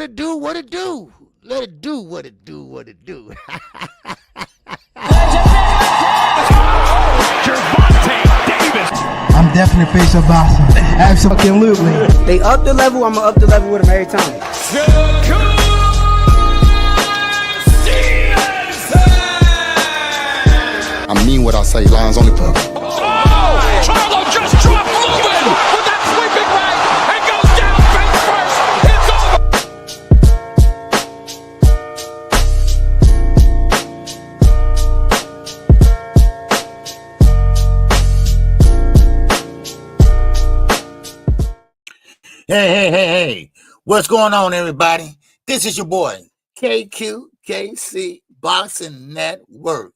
it do, what it do. Let it do what it do, what it do. I'm definitely face of boxing. Absolutely. They up the level, I'm gonna up the level with them every time. I mean what I say, lines only put. Charlo just dropped Lubin with that sweeping right and goes down face first. It's over. Hey. What's going on, everybody? This is your boy, KQKC BOXING NETWORK.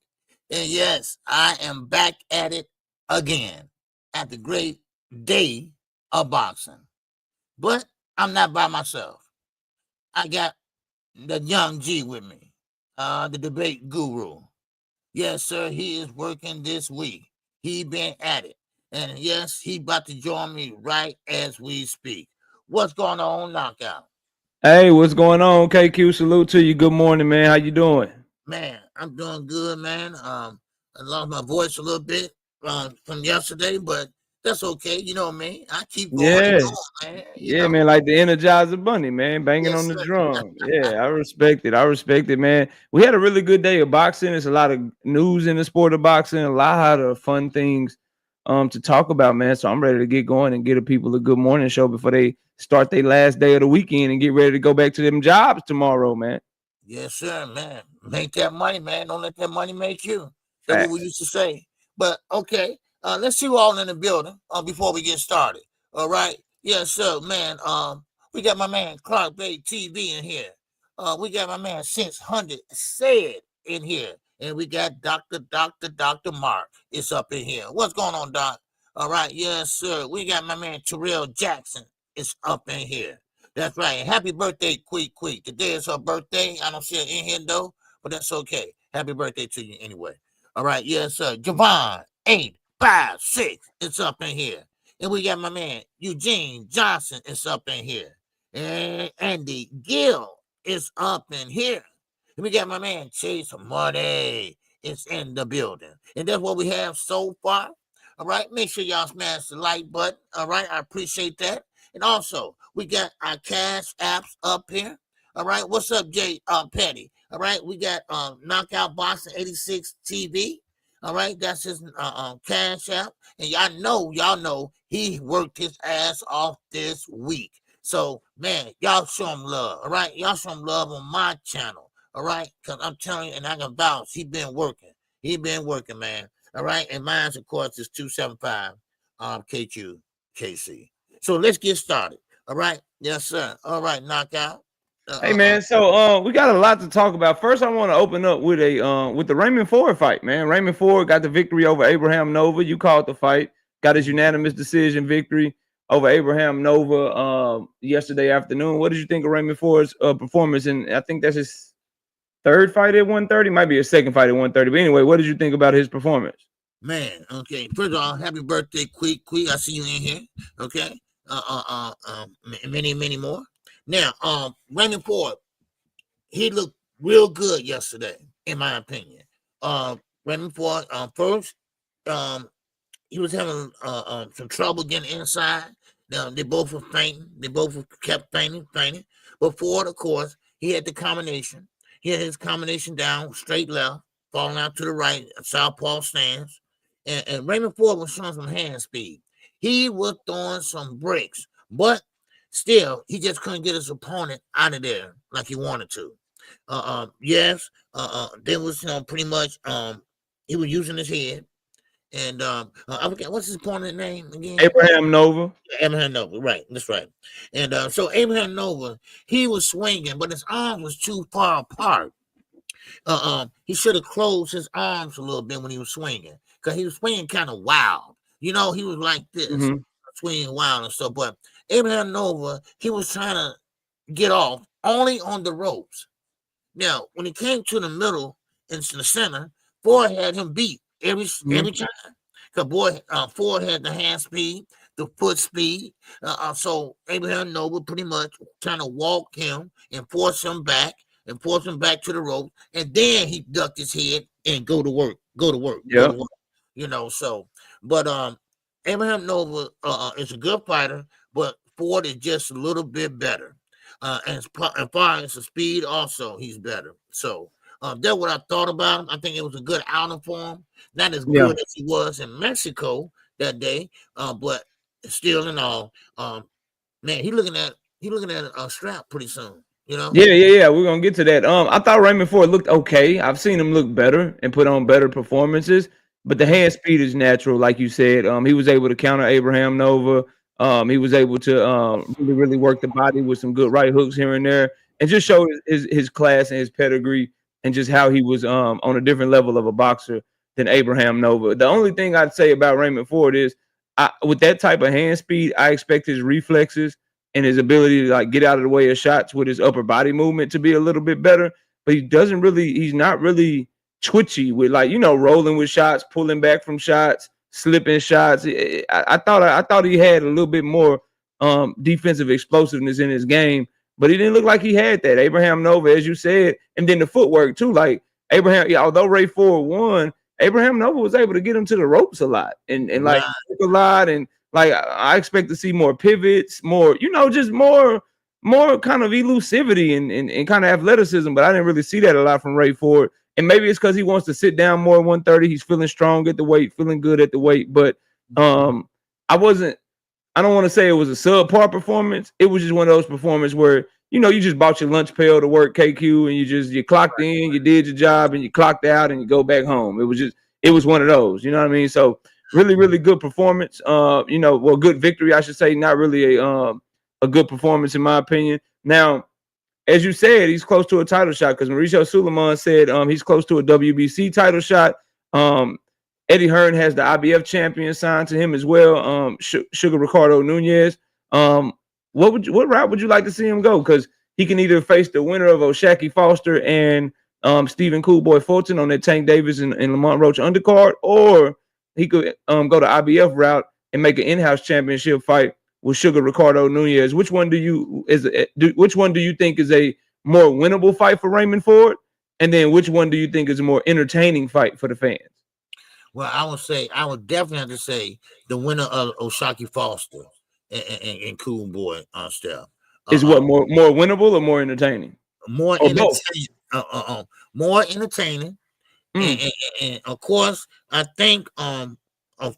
And yes, I am back at it again at the great day of boxing. But I'm not by myself. I got the young G with me, the debate guru. Yes, sir, he is working this week. He been at it. And yes, he about to join me right as we speak. What's going on, Knockout? Hey, what's going on, KQ? Salute to you. Good morning, man. How you doing? Man, I'm doing good, man. I lost my voice a little bit from yesterday, but that's okay. You know what I mean? I keep going. Yeah, man. Yeah, man. Like the Energizer Bunny, man, banging on the drum. Yeah, I respect it, man. We had a really good day of boxing. There's a lot of news in the sport of boxing, a lot of fun things to talk about, man. So I'm ready to get going and get the people a good morning show before they start their last day of the weekend and get ready to go back to them jobs tomorrow, man. Yes, sir, man. Make that money, man. Don't let that money make you. That's what we used to say. But okay, let's see you all in the building before we get started. All right. Yes, sir, man. We got my man Clark Bay TV in here. We got my man Since 100 Said in here. And we got Dr. Mark is up in here. What's going on, Doc? All right. Yes, sir. We got my man Terrell Jackson is up in here. That's right. Happy birthday, Queek. Today is her birthday. I don't see her in here, though, but that's okay. Happy birthday to you anyway. All right. Yes, sir. Javon 856 is up in here. And we got my man Eugene Johnson is up in here. And Andy Gill is up in here. And we got my man Chase Money is in the building. And that's what we have so far. All right. Make sure y'all smash the like button. All right. I appreciate that. And also, we got our cash apps up here. All right. What's up, Jay Petty? All right. We got Knockout Boxing 86 TV. All right. That's his cash app. And y'all know he worked his ass off this week. So, man, y'all show him love. All right. Y'all show him love on my channel. All right. Because I'm telling you, and I can vouch, he been working, man. All right. And mine's, of course, is 275 KQKC. So let's get started. All right. Yes, sir. All right, Knockout. Hey, man. So we got a lot to talk about. First, I want to open up with the Raymond Ford fight, man. Raymond Ford got the victory over Abraham Nova. You called the fight. Got his unanimous decision victory over Abraham Nova yesterday afternoon. What did you think of Raymond Ford's performance? And I think that's his third fight at 130. Might be his second fight at 130. But anyway, what did you think about his performance? Man, okay. First of all, happy birthday, Queek. I see you in here. Okay. Many more. Now, Raymond Ford, he looked real good yesterday, in my opinion. Raymond Ford, first, he was having some trouble getting inside. Now, they both were fainting. They both kept fainting. But Ford, of course, he had the combination. He had his combination down, straight left, falling out to the right, southpaw stance. And Raymond Ford was showing some hand speed. He was throwing some bricks, but still, he just couldn't get his opponent out of there like he wanted to. There was pretty much he was using his head, and I forget what's his opponent's name again. Abraham Nova. Abraham Nova, right? That's right. And so Abraham Nova, he was swinging, but his arms was too far apart. He should have closed his arms a little bit when he was swinging, because he was swinging kind of wild. You know, he was like this, swinging wild and stuff. But Abraham Nova, he was trying to get off only on the ropes. Now, when he came to the middle and to the center, Ford had him beat every time. Because Ford had the hand speed. the foot speed. So Abraham Nova pretty much trying to walk him and force him back to the rope, and then he ducked his head and go to work. You know, so but Abraham Nova is a good fighter, but Ford is just a little bit better. And as far as the speed, also he's better. So that's what I thought about him. I think it was a good outing for him. Not as good as he was in Mexico that day, but still in all, man, he looking at a strap pretty soon. You know? Yeah. We're gonna get to that. I thought Raymond Ford looked okay. I've seen him look better and put on better performances, but the hand speed is natural, like you said. He was able to counter Abraham Nova. He was able to really work the body with some good right hooks here and there, and just show his class and his pedigree, and just how he was on a different level of a boxer than Abraham Nova. The only thing I'd say about Raymond Ford is, with that type of hand speed, I expect his reflexes and his ability to like get out of the way of shots with his upper body movement to be a little bit better. But he's not really twitchy with, like, rolling with shots, pulling back from shots, slipping shots. I thought he had a little bit more defensive explosiveness in his game, but he didn't look like he had that. Abraham Nova, as you said, and then the footwork too. Like although Ray Ford won, Abraham Nova was able to get him to the ropes a lot and like a lot. And like I expect to see more pivots, more, just more kind of elusivity and kind of athleticism. But I didn't really see that a lot from Ray Ford. And maybe it's because he wants to sit down more at 130. He's feeling strong at the weight, feeling good at the weight. But I don't want to say it was a subpar performance. It was just one of those performances where, you just bought your lunch pail to work KQ and you clocked in, you did your job and you clocked out and you go back home. It was one of those, you know what I mean? So really, really good performance. Good victory, I should say. Not really a good performance in my opinion. Now, as you said, he's close to a title shot because Mauricio Suleiman said he's close to a WBC title shot. Eddie Hearn has the IBF champion signed to him as well. Sugar Ricardo Nunez. What route would you like to see him go? Because he can either face the winner of O'Shaquie Foster and Stephen Coolboy Fulton on that Tank Davis and Lamont Roach undercard, or he could go the IBF route and make an in-house championship fight with Sugar Ricardo Nunez. Which one do you think is a more winnable fight for Raymond Ford? And then which one do you think is a more entertaining fight for the fans? Well, I would definitely have to say the winner of O'Shaquie Foster and Cool Boy stuff. Is what more winnable or more entertaining? More entertaining. More entertaining. And of course, I think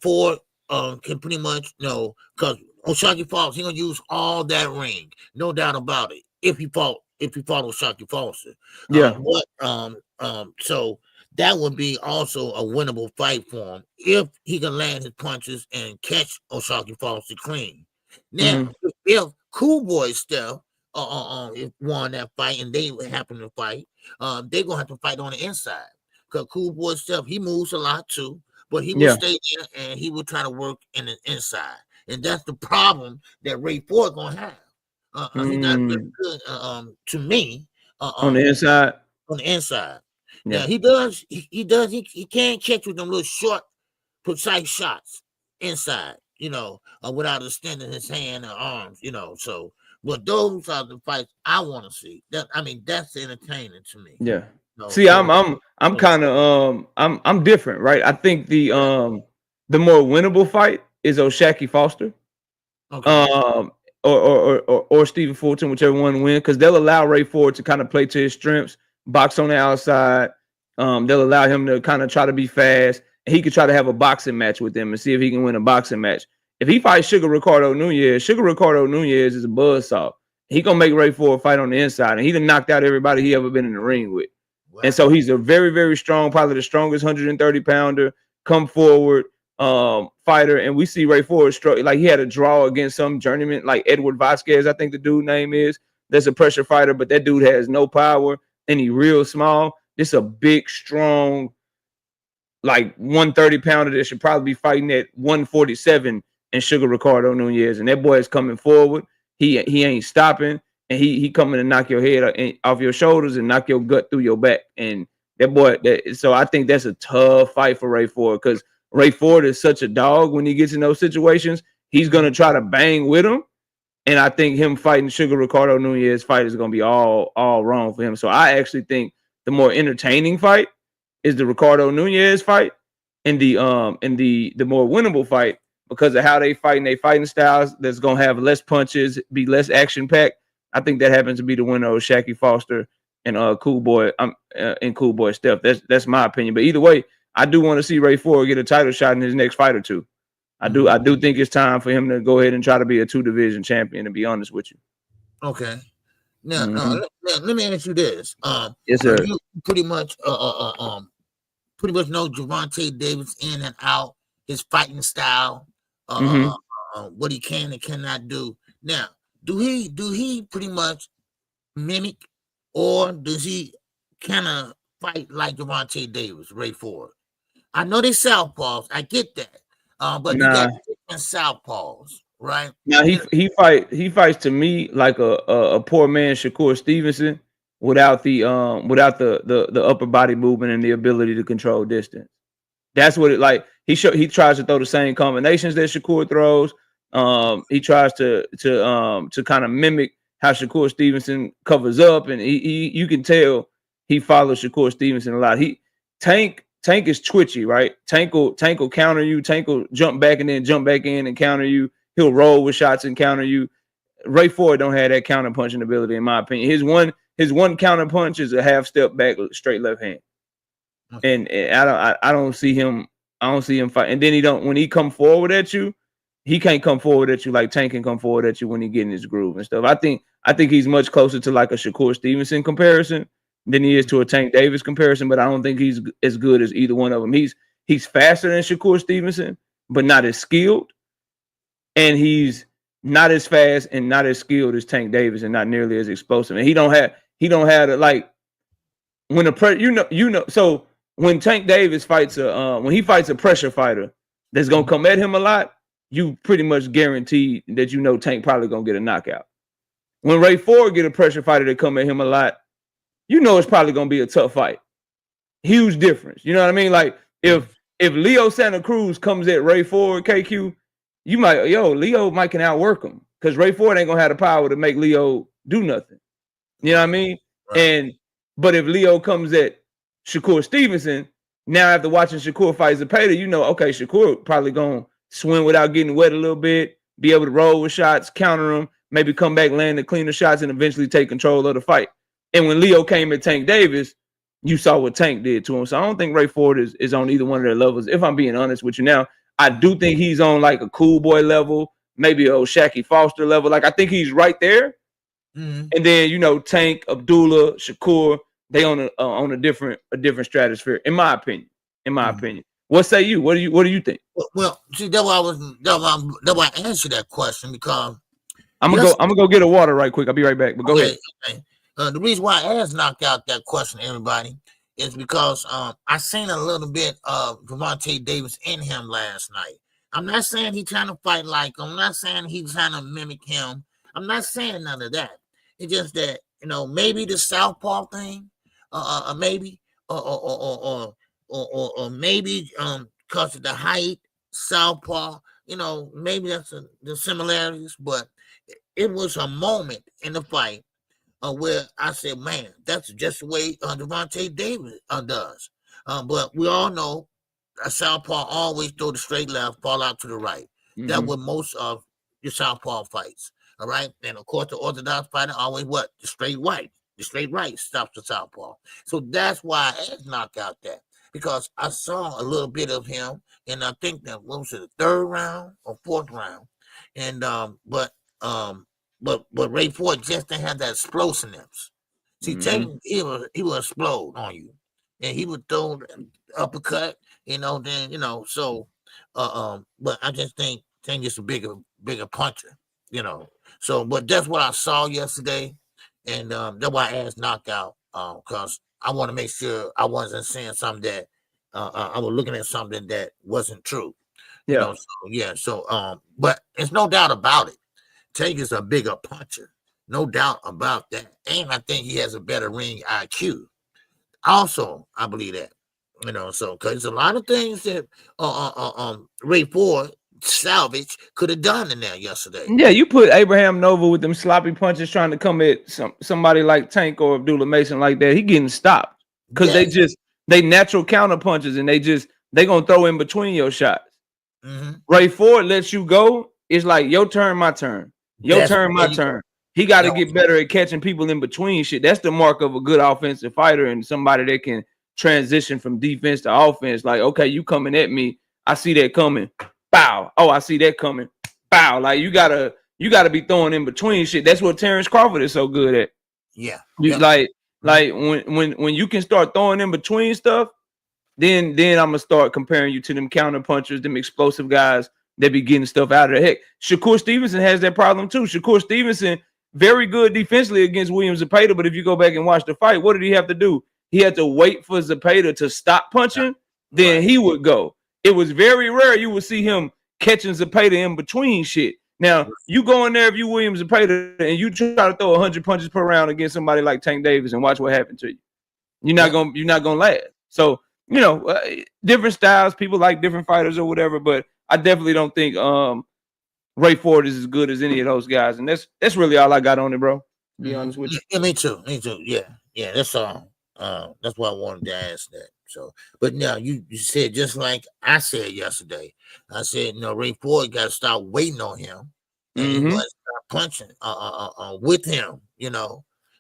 Ford can pretty much because O'Shaquie Foster, he's gonna use all that ring, no doubt about it. If he fought O'Shaquie Foster, so that would be also a winnable fight for him if he can land his punches and catch O'Shaquie Foster clean. Now, if Cool Boy stuff won that fight and they happen to fight, they're gonna have to fight on the inside because Cool Boy stuff, he moves a lot too, but he will stay there and he will try to work in the inside. And that's the problem that Ray Ford gonna have. He's not very good to me on the inside. On the inside, yeah, he does. He can't catch with them little short, precise shots inside. Without extending his hand or arms. So, but those are the fights I want to see. That's entertaining to me. Yeah. See, I'm kind of I'm different, right? I think the more winnable fight is O'Shaquie Foster, or Stephen Fulton, whichever one wins, because they'll allow Ray Ford to kind of play to his strengths, box on the outside. They'll allow him to kind of try to be fast, and he could try to have a boxing match with them and see if he can win a boxing match. If he fights Sugar Ricardo Nunez is a buzzsaw. He gonna make Ray Ford fight on the inside, and he done knocked out everybody he ever been in the ring with. Wow. And so he's a very, very strong, probably the strongest 130-pounder, come forward fighter. And we see Ray Ford like he had a draw against some journeyman, like Edward Vasquez, I think the dude name is. That's a pressure fighter, but that dude has no power and he real small. This a big, strong, like 130-pounder that should probably be fighting at 147 and Sugar Ricardo Nunez. And that boy is coming forward. He ain't stopping. And he coming to knock your head off your shoulders and knock your gut through your back. And so I think that's a tough fight for Ray Ford, because Ray Ford is such a dog when he gets in those situations. He's gonna try to bang with him, and I think him fighting Sugar Ricardo Nunez fight is gonna be all wrong for him. So I actually think the more entertaining fight is the Ricardo Nunez fight, and the more winnable fight because of how they fight and they fighting styles. That's gonna have less punches, be less action packed. I think that happens to be the winner of Shacky Foster and Cool Boy. And Cool Boy Steph. That's my opinion. But either way, I do want to see Ray Ford get a title shot in his next fight or two. I do think it's time for him to go ahead and try to be a 2-division champion, to be honest with you. Okay. Now, let me ask you this. Yes, sir. You pretty much know Gervonta Davis in and out, his fighting style, what he can and cannot do. Now, do he pretty much mimic, or does he kind of fight like Gervonta Davis, Ray Ford? I know they southpaws, I get that, but you got different southpaws, right? Now he fights to me like a poor man Shakur Stevenson without the upper body movement and the ability to control distance. That's what it like. He tries to throw the same combinations that Shakur throws. He tries to kind of mimic how Shakur Stevenson covers up, and you can tell he follows Shakur Stevenson a lot. Tank is twitchy, right? Tank will counter you. Tank will jump back and then jump back in and counter you. He'll roll with shots and counter you. Ray Ford don't have that counter punching ability, in my opinion. His one counter punch is a half step back, straight left hand. And I don't see him. I don't see him fight. And then when he come forward at you, he can't come forward at you like Tank can come forward at you when he get in his groove and stuff. I think he's much closer to like a Shakur Stevenson comparison than he is to a Tank Davis comparison, but I don't think he's as good as either one of them. He's faster than Shakur Stevenson, but not as skilled. And he's not as fast and not as skilled as Tank Davis and not nearly as explosive. And he don't have the, like, when so when Tank Davis fights when he fights a pressure fighter that's gonna come at him a lot, you pretty much guarantee that Tank probably gonna get a knockout. When Ray Ford get a pressure fighter that come at him a lot, it's probably gonna be a tough fight. Huge difference. You know what I mean? Like if Leo Santa Cruz comes at Ray Ford, KQ, Leo might can outwork him because Ray Ford ain't gonna have the power to make Leo do nothing. You know what I mean? Right. But if Leo comes at Shakur Stevenson, now after watching Shakur fight Zepeda, okay, Shakur probably gonna swim without getting wet a little bit, be able to roll with shots, counter him, maybe come back, land the cleaner shots, and eventually take control of the fight. And when Leo came at Tank Davis, you saw what Tank did to him. So I don't think Ray Ford is on either one of their levels, if I'm being honest with you. Now, I do think he's on like a Cool Boy level, maybe a Shacky Foster level. Like I think he's right there. Mm-hmm. And then, Tank, Abdullah, Shakur, they on a different stratosphere, in my opinion. What say you? What do you think? Well, see, that's why I answered that question, because I'm gonna go get a water right quick. I'll be right back. But go ahead. Okay. The reason why I asked knocked out that question, everybody, is because I seen a little bit of Gervonta Davis in him last night. I'm not saying he's trying to fight like him. I'm not saying he's trying to mimic him. I'm not saying none of that. It's just that maybe the southpaw thing, maybe, or maybe because of the height, southpaw. Maybe that's the similarities. But it was a moment in the fight where I said, man, that's just the way Gervonta Davis does. But we all know a southpaw always throw the straight left, fall out to the right. Mm-hmm. That's what most of your southpaw fights. All right. And of course, the orthodox fighter always what? The straight right. The straight right stops the southpaw. So that's why I had knocked out that, because I saw a little bit of him, and I think that was the third round or fourth round. And but Ray Ford just didn't have that explosiveness. See, Tank, he will explode on you, and he would throw an uppercut, so but I just think Tank is a bigger puncher, So, but that's what I saw yesterday, and that's why I asked knockout, because I want to make sure I wasn't saying something that I was looking at something that wasn't true. Yeah. But there's no doubt about it. Tank is a bigger puncher, no doubt about that, and I think he has a better ring IQ. Also, I believe that, so because a lot of things that Ray Ford salvage could have done in there yesterday. Yeah, you put Abraham Nova with them sloppy punches trying to come at somebody like Tank or Abdullah Mason like that. He getting stopped because they natural counter punches and they gonna throw in between your shots. Ray Ford lets you go. It's like your turn, my turn. Your turn, my turn. He got to get better at catching people in between shit. That's the mark of a good offensive fighter and somebody that can transition from defense to offense. Like, okay, you coming at me. I see that coming. Bow. Oh, I see that coming. Bow. Like you gotta be throwing in between shit. That's what Terrence Crawford is so good at. Yeah. Like when you can start throwing in between stuff, then I'm gonna start comparing you to them counter punchers, them explosive guys that be getting stuff out of the heck. Shakur Stevenson has that problem too. Shakur Stevenson, very good defensively against William Zepeda, but if you go back and watch the fight, what did he have to do? He had to wait for Zepeda to stop punching, then he would go. It was very rare you would see him catching Zepeda in between shit. Now, you go in there if you William Zepeda and you try to throw 100 punches per round against somebody like Tank Davis and watch what happened to you. You're not gonna last. So, different styles, people like different fighters or whatever, but I definitely don't think Ray Ford is as good as any of those guys, and that's really all I got on it, bro. To be honest with you. Yeah, me too. Yeah, that's all. That's why I wanted to ask that. So, but now you said just like I said yesterday. I said, Ray Ford got to start waiting on him, and he got to start punching with him,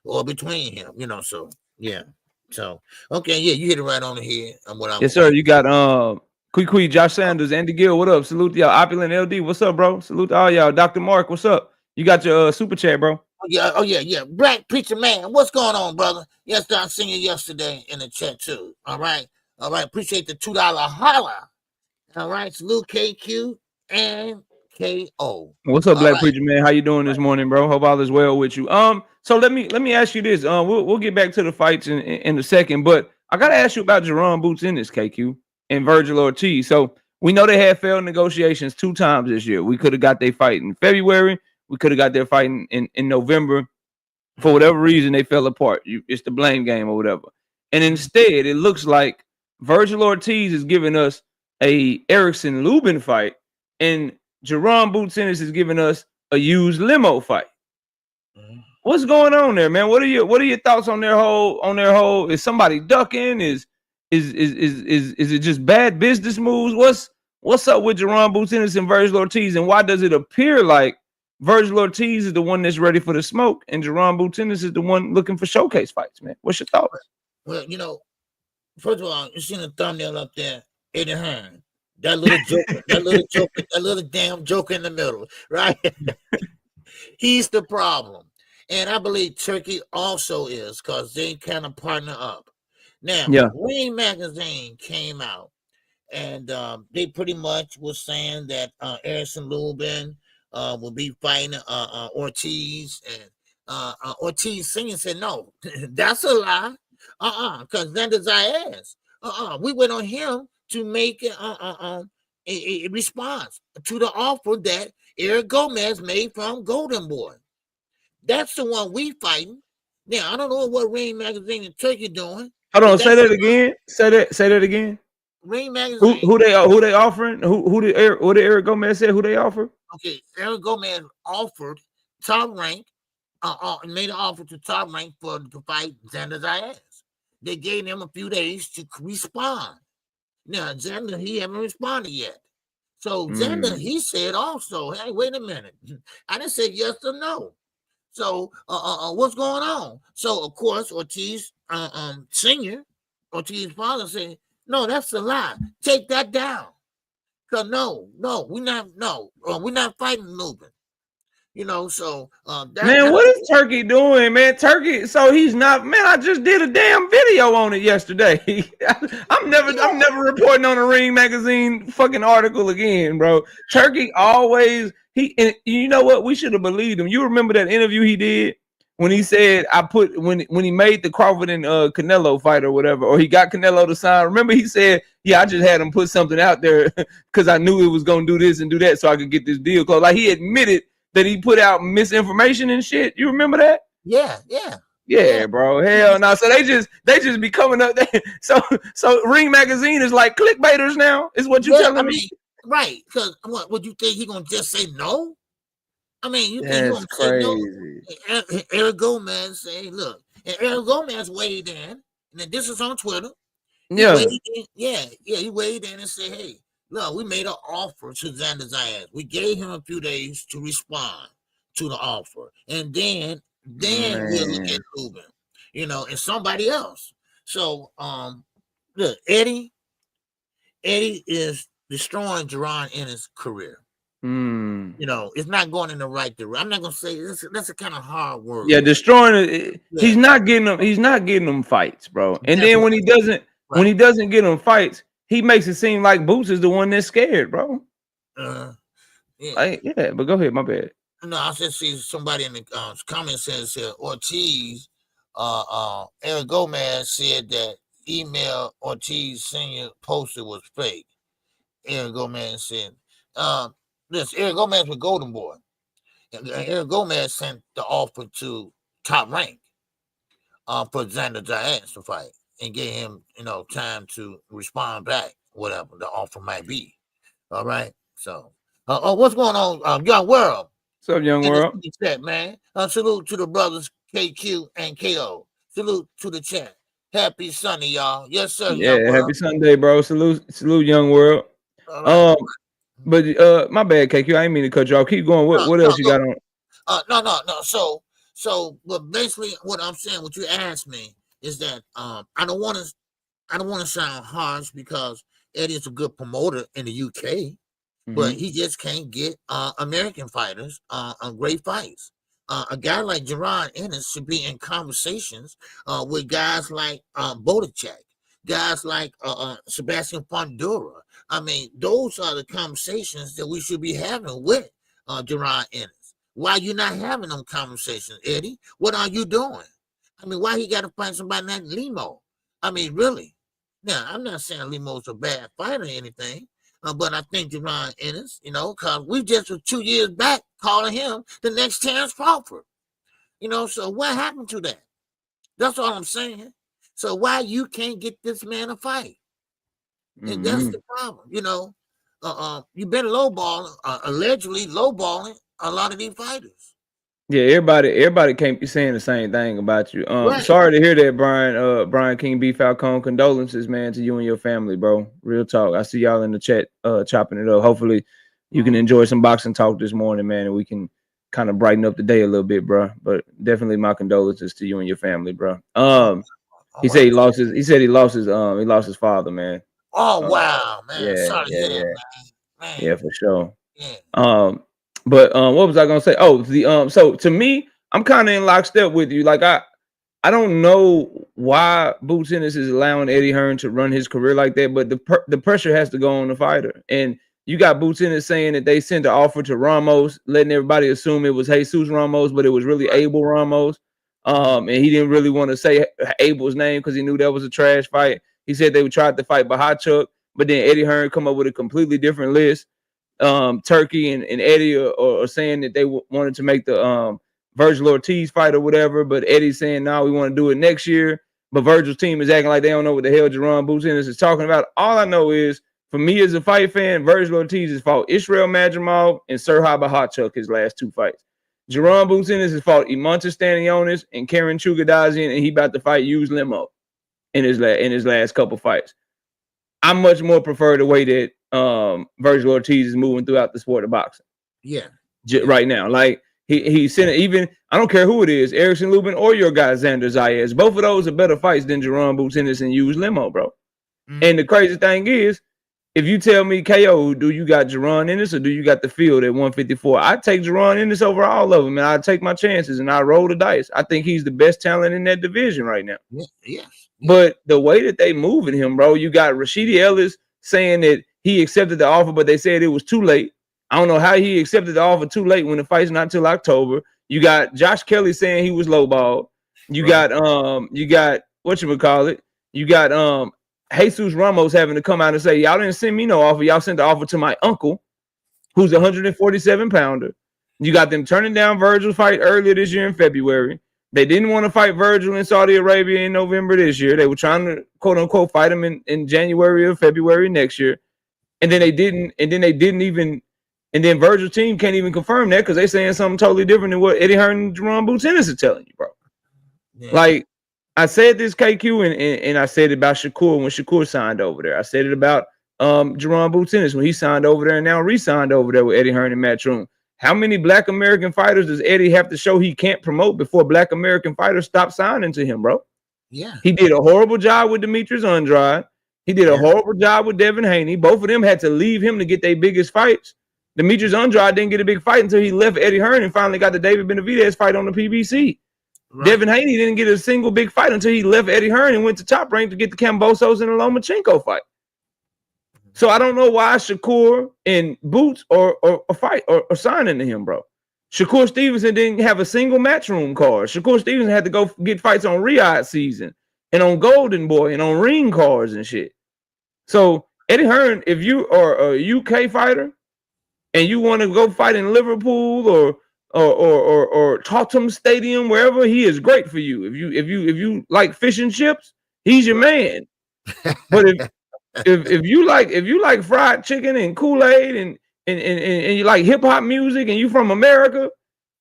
or between him, So yeah. So okay, yeah, you hit it right on the head. Yes, sir. You got Quick, Josh Sanders, Andy Gill, what up? Salute to y'all. Opulent LD, what's up, bro? Salute to all y'all. Dr. Mark, what's up? You got your super chat, bro. Oh yeah. Black Preacher Man, what's going on, brother? Yes, I seen you yesterday in the chat too. All right. Appreciate the $2 holla. All right, salute KQ and KO. What's up, Black Preacher Man? How you doing this morning, bro? Hope all is well with you. So let me ask you this. We'll get back to the fights in a second, but I gotta ask you about Jerron Boots Ennis, KQ. And Virgil Ortiz. So we know they had failed negotiations 2 times this year. We could have got their fight in February. We could have got their fight in November. For whatever reason, they fell apart. It's the blame game or whatever. And instead, it looks like Virgil Ortiz is giving us a Erickson Lubin fight, and Jerron Boots Ennis is giving us a used limo fight. What's going on there, man? What are your thoughts on their whole? Is somebody ducking? Is it just bad business moves? What's up with Jerron Boots Ennis and Virgil Ortiz, and why does it appear like Virgil Ortiz is the one that's ready for the smoke, and Jerron Boots Ennis is the one looking for showcase fights, man? What's your thoughts? Well, first of all, you seen the thumbnail up there, Eddie Hearn, that little joker, that little damn joker in the middle, right? He's the problem, and I believe Turkey also is because they kind of partner up. Now, Ring Magazine came out, and they pretty much was saying that Erickson Lubin will be fighting Ortiz, and Ortiz singing said, no, that's a lie. Because Xander Zayas, we went on him to make a response to the offer that Eric Gomez made from Golden Boy. That's the one we fighting. Now, I don't know what Ring Magazine and Turkey doing. Hold on, say that again. Say that again. Ring Magazine. Who they offering? Who did Eric Gomez say? Who they offer? Okay, Eric Gomez offered Top Rank, made an offer to Top Rank to fight Xander Zayas. They gave him a few days to respond. Now Xander, he haven't responded yet. So Xander, he said also, hey, wait a minute, I didn't say yes or no. So what's going on? So of course Ortiz Senior, Ortiz's father said, no, that's a lie. Take that down. Cause we're not fighting Lubin. So what is Turkey doing, man? Turkey, so he's not, man. I just did a damn video on it yesterday. I'm never reporting on a Ring Magazine fucking article again, bro. Turkey always and you know what? We should have believed him. You remember that interview he did when he said when he made the Crawford and Canelo fight or whatever, or he got Canelo to sign. Remember he said, yeah, I just had him put something out there because I knew it was gonna do this and do that so I could get this deal closed. Like he admitted that he put out misinformation and shit. You remember that? Yeah, bro. Hell no. So they just be coming up there. So Ring Magazine is like clickbaiters now, is what you telling me? Right? Because what would you think he gonna just say no? I mean, you think he That's gonna say no? crazy. Eric Gomez say, look, and Eric Gomez weighed in, and then this is on Twitter. He Yeah. weighed in, he weighed in and said, hey, look, we made an offer to Xander Zayas. We gave him a few days to respond to the offer, and then we'll look at moving, and somebody else. So, look, Eddie is destroying Jerron Ennis' career. It's not going in the right direction. I'm not gonna say that's a kind of hard word. Yeah, destroying it. Yeah. He's not getting them fights, bro. And then when he doesn't get them fights, he makes it seem like Boots is the one that's scared, bro. Yeah. But go ahead, my bad. No, I just see somebody in the comments says Ortiz, Eric Gomez said that email Ortiz Senior posted was fake. Eric Gomez said, this Eric Gomez with Golden Boy. And Eric Gomez sent the offer to Top Rank for Xander Zayas to fight and gave him, time to respond back, whatever the offer might be. All right. So, what's going on, Young World? What's up, Young World? Chat, man. Salute to the brothers KQ and KO. Salute to the chat. Happy Sunday, y'all. Yes, sir. Yeah, happy Sunday, bro. Salute, Young World. Right. But my bad, KQ. I ain't mean to cut you off. Keep going. What else you got on? No. So, but basically, what I'm saying, what you asked me is that I don't want to sound harsh because Eddie's a good promoter in the UK, but he just can't get American fighters on great fights. A guy like Jerron Ennis should be in conversations with guys like Bodachek, guys like Sebastian Fundora. I mean, those are the conversations that we should be having with Jerron Ennis. Why you not having them conversations, Eddie? What are you doing? I mean, why he got to find somebody like Limo? I mean, really? Now, I'm not saying Limo's a bad fighter or anything, but I think Jerron Ennis, because we just were 2 years back calling him the next Terrence Crawford. So what happened to that? That's all I'm saying. So why you can't get this man a fight? And that's the problem. You've been lowballing, allegedly lowballing a lot of these fighters. Yeah, everybody can't be saying the same thing about you. Right. Sorry to hear that, Brian. Brian King B. Falcone. Condolences, man, to you and your family, bro. Real talk. I see y'all in the chat chopping it up. Hopefully you can enjoy some boxing talk this morning, man, and we can kind of brighten up the day a little bit, bro. But definitely my condolences to you and your family, bro. He said he lost his father, man. Oh wow, man. Yeah, sorry to hear that, man. Yeah, for sure. Yeah. But what was I gonna say? Oh, so to me, I'm kind of in lockstep with you. Like I don't know why Boots Ennis is allowing Eddie Hearn to run his career like that, but the pressure has to go on the fighter. And you got Boots Ennis saying that they sent an offer to Ramos, letting everybody assume it was Jesus Ramos, but it was really Abel Ramos. And he didn't really want to say Abel's name because he knew that was a trash fight. He said they would try to fight Bahachuk, but then Eddie Hearn come up with a completely different list. Turkey and Eddie are saying that they wanted to make the Virgil Ortiz fight or whatever, but Eddie's saying, no, we want to do it next year. But Virgil's team is acting like they don't know what the hell Jerron Boots Ennis is talking about. All I know is, for me as a fight fan, Virgil Ortiz has fought Israel Madrimov and Serhai Bahachuk his last two fights. Jerron Boots Ennis has fought Imantas Stanionis and Karen Chugadazian, and he about to fight Hughes Limo in his last couple fights. I much more prefer the way that Virgil Ortiz is moving throughout the sport of boxing. Yeah. Right now. Like he's sending, even, I don't care who it is, Erickson Lubin or your guy Xander Zayas. Both of those are better fights than Jerron Boots Ennis and Hughes Limo, bro. And the crazy thing is, if you tell me, KO, do you got Jerron Ennis or do you got the field at 154? I'd take Jerron Ennis over all of them, and I'd take my chances and I'd roll the dice. I think he's the best talent in that division right now. Yes. But the way that they moving him, bro, you got Rashidi Ellis saying that he accepted the offer, but they said it was too late. I don't know how he accepted the offer too late when the fight's not till October. You got Josh Kelly saying he was lowballed. You got whatchamacallit? You got Jesus Ramos having to come out and say, y'all didn't send me no offer. Y'all sent the offer to my uncle, who's a 147-pounder. You got them turning down Virgil's fight earlier this year in February. They didn't want to fight Virgil in Saudi Arabia in November this year. They were trying to, quote-unquote, fight him in January or February next year. and then they didn't even. And then Virgil's team can't even confirm that because they're saying something totally different than what Eddie Hearn and Jerome Boots Ennis are telling you, bro. Yeah. Like, I said this, KQ, and I said it about Shakur when Shakur signed over there. I said it about Jerome Boots Ennis when he signed over there and now re-signed over there with Eddie Hearn and Matchroom. How many Black American fighters does Eddie have to show he can't promote before Black American fighters stop signing to him, bro? Yeah. He did a horrible job with Demetrius Andrade. He did a horrible job with Devin Haney. Both of them had to leave him to get their biggest fights. Demetrius Andrade didn't get a big fight until he left Eddie Hearn and finally got the David Benavidez fight on the PBC. Right. Devin Haney didn't get a single big fight until he left Eddie Hearn and went to Top Rank to get the Kambosos and the Lomachenko fight. So I don't know why Shakur and Boots or fight or signing to him, bro. Shakur Stevenson didn't have a single Matchroom card. Shakur Stevenson had to go get fights on Riyadh season and on Golden Boy and on ring cards and shit. So Eddie Hearn, if you are a UK fighter and you want to go fight in Liverpool or Tottenham Stadium, wherever, he is great for you. If you like fish and chips, he's your man. But if you like fried chicken and Kool-Aid and you like hip hop music and you from America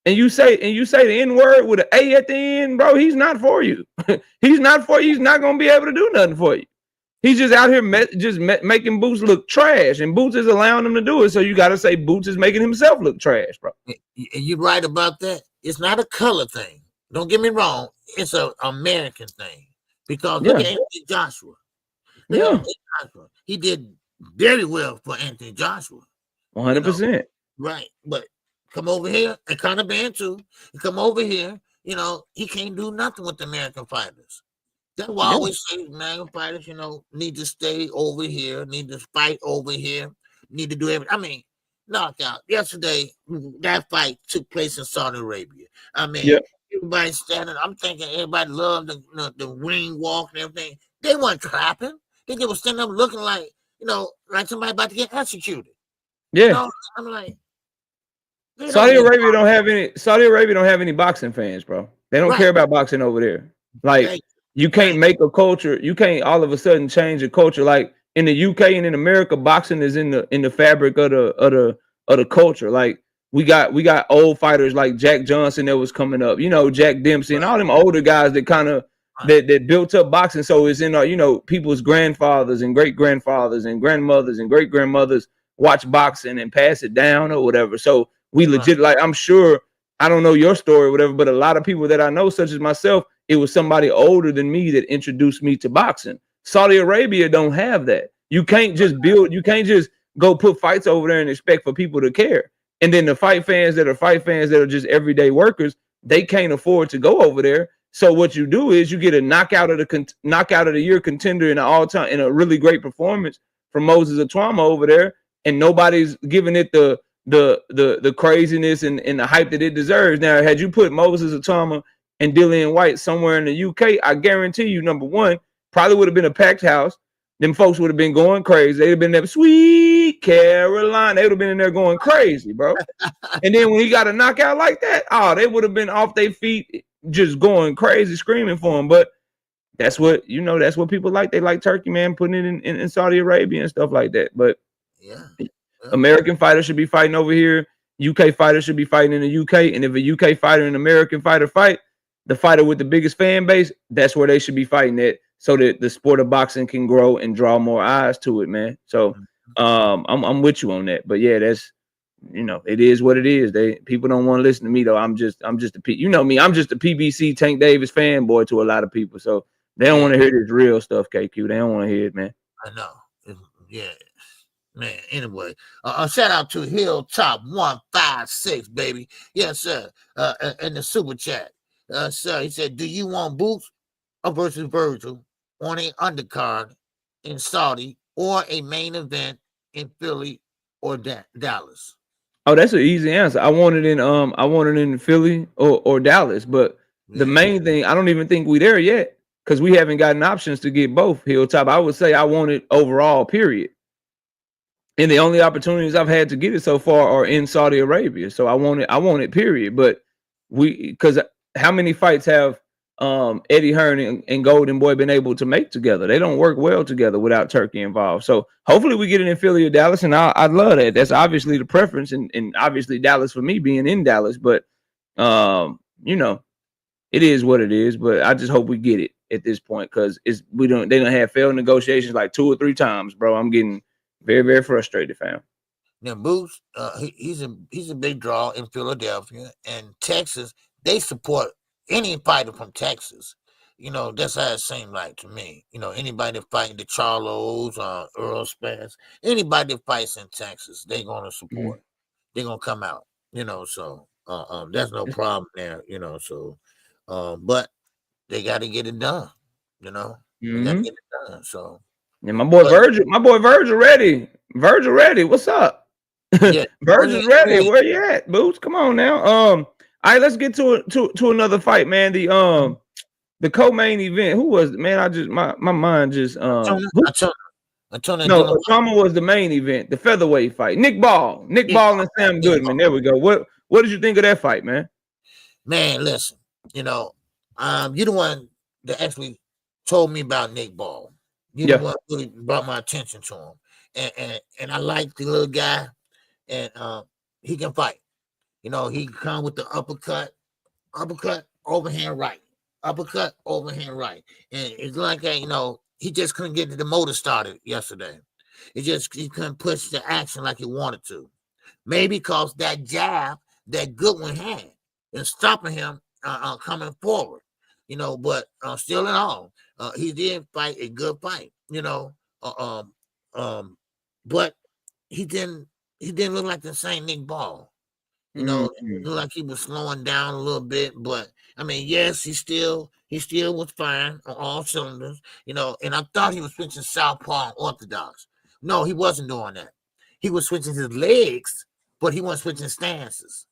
and you say the N-word with an A at the end, bro, he's not for you. He's not for you. He's not gonna be able to do nothing for you. He's just out here making Boots look trash, and Boots is allowing him to do it. So you got to say Boots is making himself look trash, bro. You're right about that. It's not a color thing. Don't get me wrong. It's an American thing. Because look at Anthony Joshua. Joshua. He did very well for Anthony Joshua. 100%. Right. But come over here, and Conor Benn too. Come over here, he can't do nothing with the American fighters. That's why I always say American fighters, need to stay over here, need to fight over here, need to do everything. I mean, knockout. Yesterday, that fight took place in Saudi Arabia. I mean, everybody standing. I'm thinking everybody loved the ring walk and everything. They weren't clapping. They were standing up looking like, like somebody about to get executed. Yeah. I'm like, Saudi Arabia don't have any boxing fans, bro. They don't care about boxing over there. Like, you can't make a culture. You can't all of a sudden change a culture. Like in the UK and in America, boxing is in the fabric of the culture. Like we got old fighters like Jack Johnson that was coming up. Jack Dempsey and all them older guys that kind of that built up boxing. So it's in people's grandfathers and great grandfathers and grandmothers and great grandmothers watch boxing and pass it down or whatever. So we legit, like, I'm sure, I don't know your story or whatever, but a lot of people that I know, such as myself, it was somebody older than me that introduced me to boxing. Saudi Arabia don't have that. You can't just go put fights over there and expect for people to care. And then the fight fans that are just everyday workers, they can't afford to go over there. So what you do is you get a knockout of the year contender in a really great performance from Moses Itauma over there, and nobody's giving it the craziness and the hype that it deserves. Now, had you put Moses Itauma and Dillian White somewhere in the UK, I guarantee you, number one, probably would have been a packed house. Them folks would have been going crazy. They'd have been there, sweet Caroline. They would have been in there going crazy, bro. And then when he got a knockout like that, they would have been off their feet, just going crazy, screaming for him. But that's what people like. They like Turkey, man, putting it in Saudi Arabia and stuff like that. But American fighters should be fighting over here. UK fighters should be fighting in the UK. And if a UK fighter and an American fighter fight, the fighter with the biggest fan base, that's where they should be fighting at, so that the sport of boxing can grow and draw more eyes to it, man. So I'm with you on that. But yeah, that's it is what it is. People don't want to listen to me though. I'm just I'm just a PBC Tank Davis fanboy to a lot of people. So they don't want to hear this real stuff, KQ. They don't want to hear it, man. I know. Yeah. Man, anyway, shout out to Hilltop 156, baby. Yes, sir. In the super chat. Sir, he said, do you want Boots versus Virgil on an undercard in Saudi or a main event in Philly or Dallas? Oh, that's an easy answer. I want it in Philly or Dallas, but the main thing, I don't even think we're there yet because we haven't gotten options to get both. Hilltop, I would say I want it overall, period. And the only opportunities I've had to get it so far are in Saudi Arabia. So I want it, period. But because how many fights have Eddie Hearn and Golden Boy been able to make together. They don't work well together without Turkey involved. So hopefully we get it in Philly or Dallas, and I'd love that. That's obviously the preference, and obviously Dallas for me being in Dallas. But you know, it is what it is. But I just hope we get it at this point because they don't have failed negotiations like 2 or 3 times, bro. I'm getting very, very frustrated, fam. Now, Boots, he's a big draw in Philadelphia and Texas. They support any fighter from Texas. You know, that's how it seemed like to me. You know, anybody that fighting the Charlos, Earl Spence, anybody that fights in Texas, they're going to support. They're going to come out, you know, so there's no problem there, you know, so but they got to get it done, you know. They got to get it done, so. And my boy Virgil ready. Virgil ready. What's up? Yeah, Virgil's ready. Where you at, Boots? Come on now. All right, let's get to another fight, man. The co-main event. Who was it, man? I just my mind just Itauma was the main event, the featherweight fight. Nick Ball and Sam Goodman. There we go. What did you think of that fight, man? Man, listen, you know, you're the one that actually told me about Nick Ball. You're the one who really brought my attention to him. And I like the little guy. And he can fight. You know, he can come with the uppercut, overhand right. Uppercut, overhand right. And it's like, you know, he just couldn't get the motor started yesterday. He couldn't push the action like he wanted to. Maybe because that jab that Goodman had is stopping him coming forward. You know, but still in all, he did fight a good fight, you know. But he didn't look like the same Nick Ball. You know, it looked like he was slowing down a little bit, but I mean, yes, he still was fine on all cylinders, you know, and I thought he was switching southpaw and orthodox. No, he wasn't doing that. He was switching his legs, but he wasn't switching stances.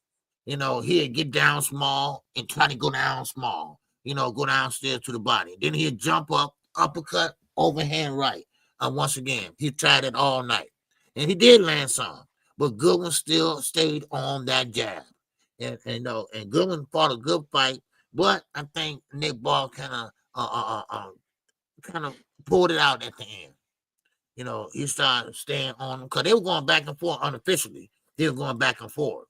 You know, he'd get down small and try to go down small, you know, go downstairs to the body. Then he'd jump up, uppercut, overhand right. Once again, he tried it all night. And he did land some. But Goodman still stayed on that jab, and Goodman fought a good fight. But I think Nick Ball kind of pulled it out at the end. You know, he started staying on them because they were going back and forth unofficially. They were going back and forth,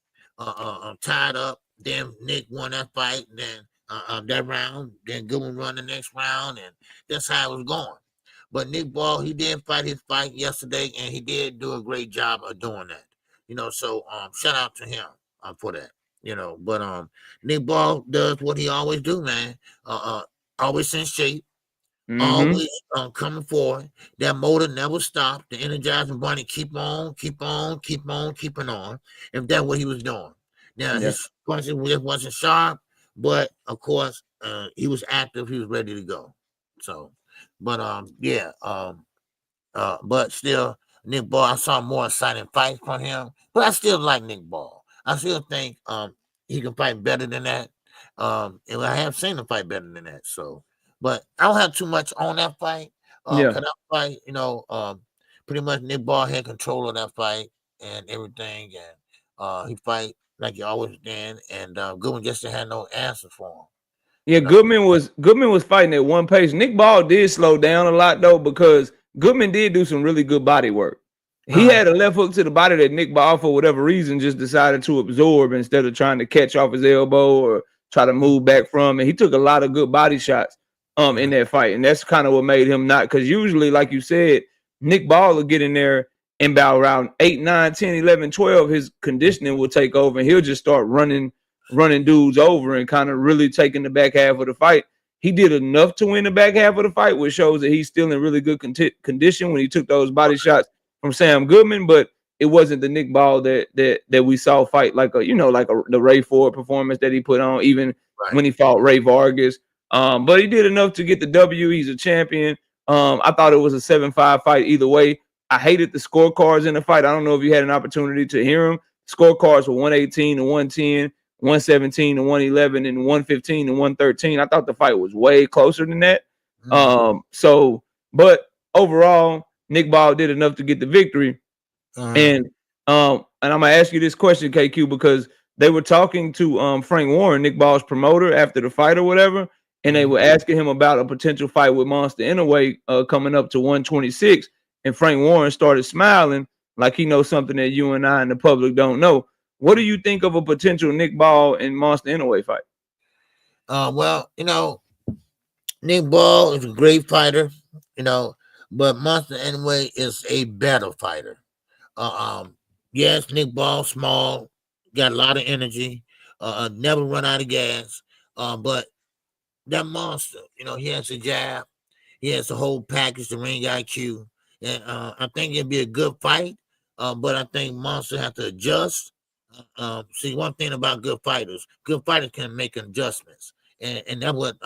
tied up. Then Nick won that fight, and then that round. Then Goodman won the next round, and that's how it was going. But Nick Ball, he did fight his fight yesterday, and he did do a great job of doing that. You know, so shout out to him for that. You know, but Nick Ball does what he always do, man. Always in shape, always coming forward. That motor never stopped. The energizing bunny keeping on. If that's what he was doing. Now his punching wasn't sharp, but of course he was active. He was ready to go. So, but but still. Nick Ball, I saw more exciting fights from him, but I still like Nick Ball. I still think he can fight better than that. And I have seen him fight better than that. So, but I don't have too much on that fight. That fight, you know, pretty much Nick Ball had control of that fight and everything, and he fight like he always did. And Goodman just had no answer for him. Yeah, Goodman was fighting at one pace. Nick Ball did slow down a lot though because Goodman did do some really good body work. He had a left hook to the body that Nick Ball, for whatever reason, just decided to absorb instead of trying to catch off his elbow or try to move back from. And he took a lot of good body shots in that fight. And that's kind of what made him not, because usually, like you said, Nick Ball will get in there and about around 8, 9, 10, 11, 12, his conditioning will take over and he'll just start running dudes over and kind of really taking the back half of the fight. He did enough to win the back half of the fight, which shows that he's still in really good condition when he took those body shots from Sam Goodman, but it wasn't the Nick Ball that we saw fight like the Ray Ford performance that he put on, even when he fought Ray Vargas. But he did enough to get the W. He's a champion. I thought it was a 7-5 fight either way. I hated the scorecards in the fight. I don't know if you had an opportunity to hear them. Scorecards were 118 to 110. 117 to 111 and 115 to 113. I thought the fight was way closer than that. But overall, Nick Ball did enough to get the victory. And I'm gonna ask you this question, KQ, because they were talking to Frank Warren, Nick Ball's promoter, after the fight or whatever, and they were asking him about a potential fight with Monster Inoue coming up to 126, and Frank Warren started smiling like he knows something that you and I and the public don't know. What do you think of a potential Nick Ball and Monster Inoue fight? Well, Nick Ball is a great fighter, but Monster Inoue is a better fighter. Yes, Nick Ball, small, got a lot of energy, never run out of gas. But that Monster, he has a jab, he has the whole package, the ring IQ, and I think it'd be a good fight. But I think Monster have to adjust. See, one thing about good fighters can make adjustments, and that's what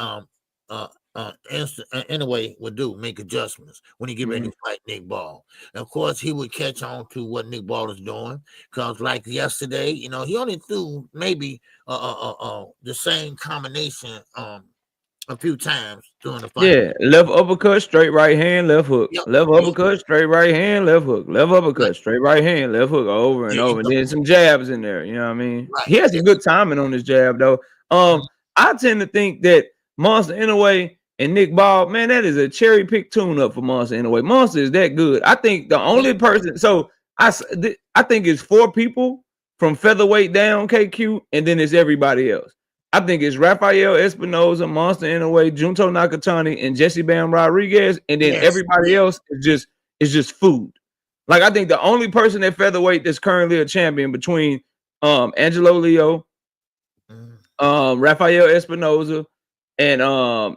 Inoue would do, make adjustments when he get ready to fight Nick Ball. And of course, he would catch on to what Nick Ball is doing, because like yesterday, he only threw maybe the same combination a few times during the fight. Yeah, left uppercut, straight right hand, left hook. Yep. Left uppercut, straight right hand, left hook. Left uppercut, straight right hand, left hook, over and over. And then some jabs in there. You know what I mean? Right. He has some good timing on his jab, though. I tend to think that Monster Inoue and Nick Ball, man, that is a cherry pick tune up for Monster Inoue. Monster is that good. I think the only person, so I think it's 4 people from featherweight down, KQ, and then it's everybody else. I think it's Rafael Espinoza, Monster Inoue, Junto Nakatani, and Jesse Bam Rodriguez, and then everybody else is just food. Like, I think the only person at featherweight that's currently a champion between Angelo Leo, Rafael Espinoza, and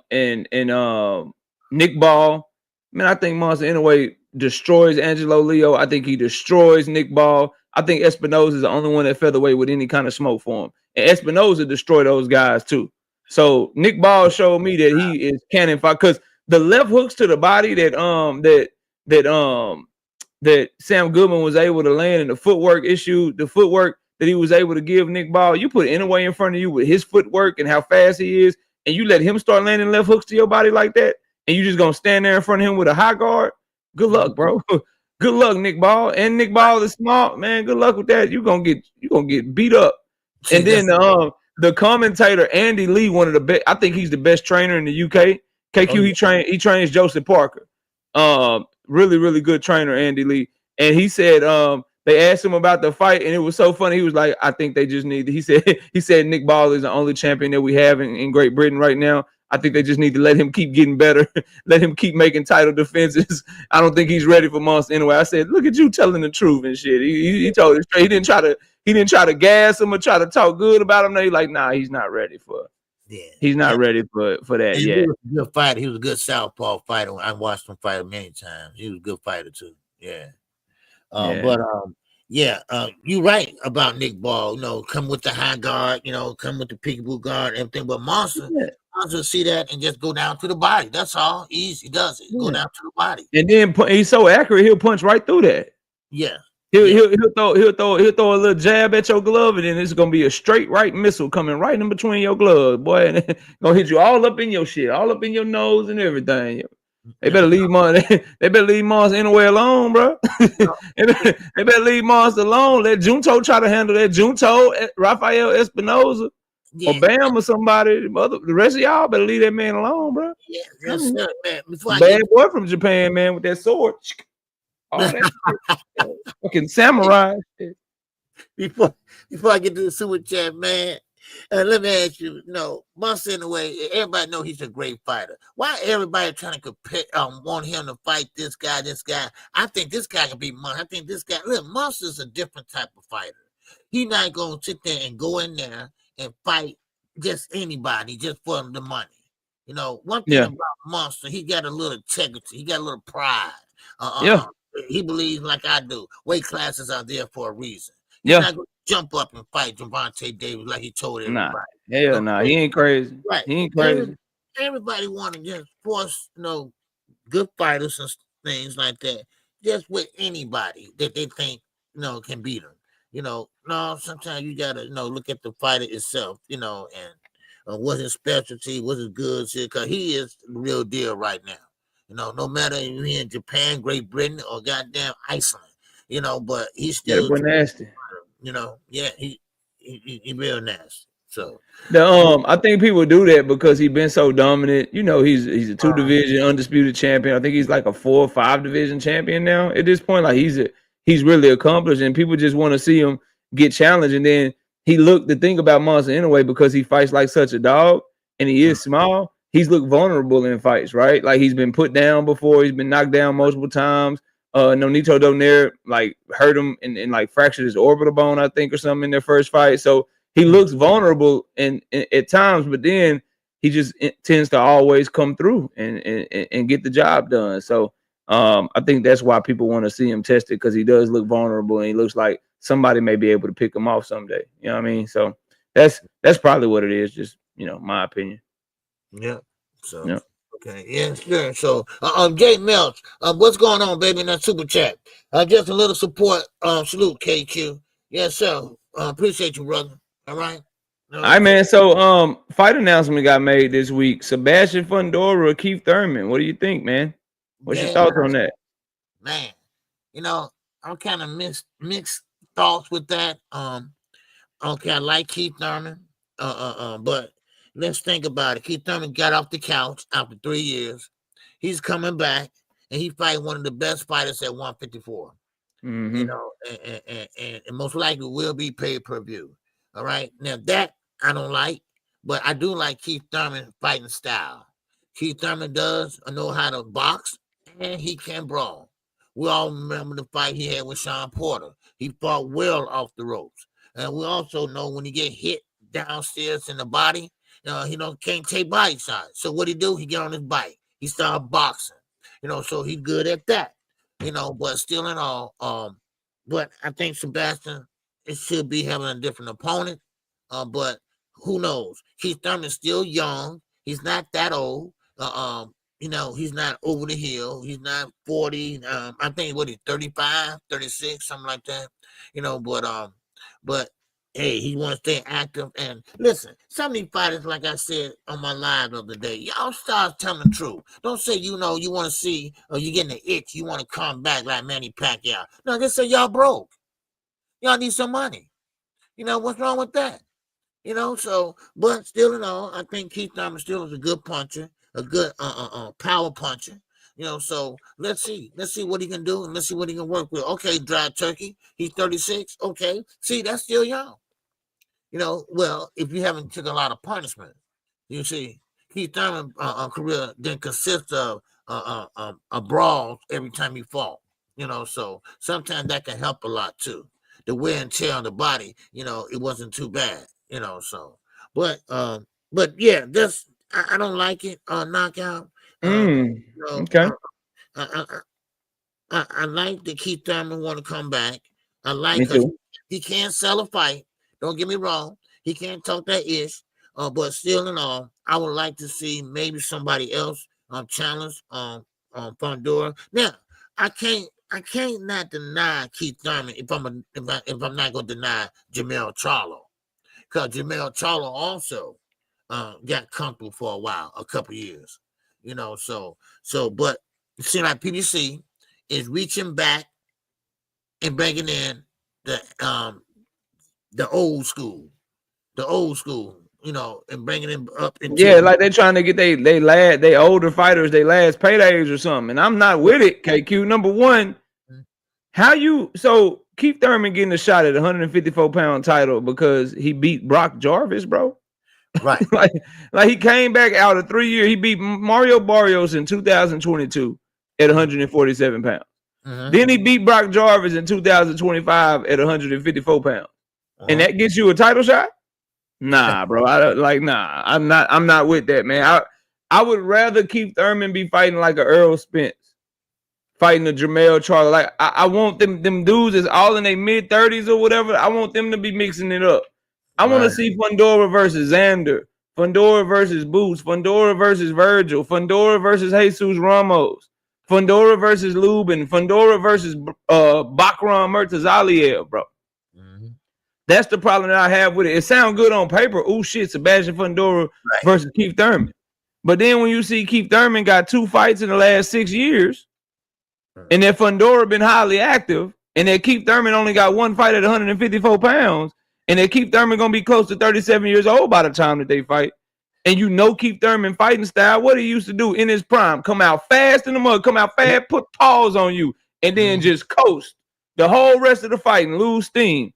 Nick Ball. Man, I think Monster Inoue destroys Angelo Leo. I think he destroys Nick Ball. I think Espinoza is the only one at featherweight with any kind of smoke for him. And Espinoza destroyed those guys too. So Nick Ball showed me that he is cannon fight, because the left hooks to the body that Sam Goodman was able to land, and the footwork that he was able to give Nick Ball. You put Inoue in front of you with his footwork and how fast he is, and you let him start landing left hooks to your body like that, and you just gonna stand there in front of him with a high guard. Good luck, bro. Good luck, Nick Ball. And Nick Ball is smart, man. Good luck with that. You're gonna get beat up. And then the commentator Andy Lee, one of the best. I think he's the best trainer in the UK. KQ, he trains Joseph Parker. Really, really good trainer, Andy Lee. And he said they asked him about the fight, and it was so funny. He was like, I think they just need. He said Nick Ball is the only champion that we have in Great Britain right now. I think they just need to let him keep getting better, let him keep making title defenses. I don't think he's ready for Monster Inoue. I said, look at you telling the truth and shit. He told it straight. He didn't try to gas him or try to talk good about him. No, he's like, nah, he's not ready for it. Yeah, he's not ready for that yet. He was a good fighter. He was a good southpaw fighter. I watched him fight many times. He was a good fighter too. Yeah. But you're right about Nick Ball. Come with the high guard. Come with the peekaboo guard, everything. But Monster see that and just go down to the body. That's all. Easy does it. Go down to the body. And then he's so accurate. He'll punch right through that. Yeah. He'll throw a little jab at your glove, and then it's gonna be a straight right missile coming right in between your glove, boy, and it's gonna hit you all up in your shit, all up in your nose and everything. They better leave Monster Inoue alone, bro. They better leave Monster alone. Let Junto try to handle that. Junto, Rafael Espinoza, or Bam or somebody. The rest of y'all better leave that man alone, bro. Yeah, yes, sir, man. Bad boy from Japan, man, with that sword. All that shit. Fucking samurai shit. Before I get to the super chat, man, let me ask you, Monster Inoue, everybody know he's a great fighter. Why everybody trying to compare, want him to fight this guy? I think this guy can be Monster. I think this guy, look, Monster's a different type of fighter. He's not going to sit there and go in there and fight just anybody just for the money. One thing about Monster, he got a little integrity. He got a little pride. He believes like I do. Weight classes are there for a reason. He's not going to jump up and fight Gervonta Davis like he told everybody. Nah, he ain't crazy. Right. He ain't crazy. Everybody want to just force, good fighters and things like that, just with anybody that they think, can beat them. No, sometimes you got to, look at the fighter itself, and what's his specialty, what's his good shit, because he is the real deal right now. No matter if you're in Japan, Great Britain, or goddamn Iceland, but he's still nasty. he real nasty. So I think people do that because he's been so dominant. You know, he's a 2-division undisputed champion. I think he's like a 4 or 5 division champion now at this point. Like he's really accomplished, and people just want to see him get challenged. And then the thing about Monster Inoue, because he fights like such a dog and he is small, he's looked vulnerable in fights, right? Like he's been put down before, he's been knocked down multiple times. Nonito Donaire like hurt him and like fractured his orbital bone, I think, or something in their first fight. So he looks vulnerable and at times, but then he just tends to always come through and get the job done. So I think that's why people want to see him tested, because he does look vulnerable and he looks like somebody may be able to pick him off someday. You know what I mean? So that's probably what it is. Just, my opinion. Yeah. So yeah. Okay, yeah, sure. So, Jay Melch, what's going on, baby? In that super chat, just a little support. Salute, KQ. Yes, sir. Appreciate you, brother. All right. All right, man. So, fight announcement got made this week. Sebastian Fundora, Keith Thurman. What do you think, man? What's your thoughts on that? Man, I'm kind of mixed thoughts with that. Okay, I like Keith Thurman. But let's think about it. Keith Thurman got off the couch after 3 years. He's coming back, and he fight one of the best fighters at 154. Mm-hmm. And most likely will be pay-per-view. All right. Now that I don't like, but I do like Keith Thurman fighting style. Keith Thurman does know how to box, and he can brawl. We all remember the fight he had with Sean Porter. He fought well off the ropes. And we also know when he get hit downstairs in the body, he can't take body shots. So what he do? He get on his bike. He start boxing. So he's good at that. But still in all, but I think Sebastian, it should be having a different opponent. But who knows? Keith Thurman's still young. He's not that old. He's not over the hill. He's not 40. I think he's 35, 36, something like that. But hey, he wants to stay active. And listen, some of these fighters, like I said on my live the other day, y'all start telling the truth. Don't say, you want to see, or you're getting an itch, you want to come back like Manny Pacquiao. No, just say y'all broke. Y'all need some money. What's wrong with that? But still in all, I think Keith Thurman still is a good puncher, a good power puncher. So let's see what he can do, and let's see what he can work with. Okay, dry turkey, he's 36. Okay, see, that's still young. Well, if you haven't took a lot of punishment, you see, Keith Thurman career didn't consist of a brawl every time he fought. So sometimes that can help a lot too. The wear and tear on the body, it wasn't too bad. But yeah, I don't like it. Knockout. Okay. I like that Keith Thurman want to come back. I like Me too. He can't sell a fight. Don't get me wrong. He can't talk that ish. But still in all, I would like to see maybe somebody else challenge Fundora. Now, I can't not deny Keith Thurman if I'm not going to deny Jermell Charlo, because Jermell Charlo also got comfortable for a while, a couple years, but it seems like PBC is reaching back and bringing in the old school, and bringing them up into like they're trying to get they older fighters they last paydays or something. And I'm not with it, KQ. Number one, so Keith Thurman getting a shot at 154-pound title because he beat Brock Jarvis, bro. Right. like he came back out of 3 years. He beat Mario Barrios in 2022 at 147 pounds. Mm-hmm. Then he beat Brock Jarvis in 2025 at 154 pounds. And that gets you a title shot? Nah, bro. I'm not with that, man. I would rather Keith Thurman be fighting like a Earl Spence, fighting a Jermell Charlo. Like I want them dudes is all in their mid-30s or whatever. I want them to be mixing it up. I want to see Fundora versus Xander, Fundora versus Boots, Fundora versus Virgil, Fundora versus Jesus Ramos, Fundora versus Lubin, Fundora versus Bakram Murtazaliev, bro. Mm-hmm. That's the problem that I have with it. It sounds good on paper. Oh shit, Sebastian Fundora versus Keith Thurman. But then when you see Keith Thurman got 2 fights in the last 6 years, and that Fundora been highly active, and that Keith Thurman only got 1 fight at 154 pounds, and then Keith Thurman gonna be close to 37 years old by the time that they fight. And you know Keith Thurman fighting style, what he used to do in his prime, come out fast in the mud, come out fast, put paws on you, and then just coast the whole rest of the fight and lose steam.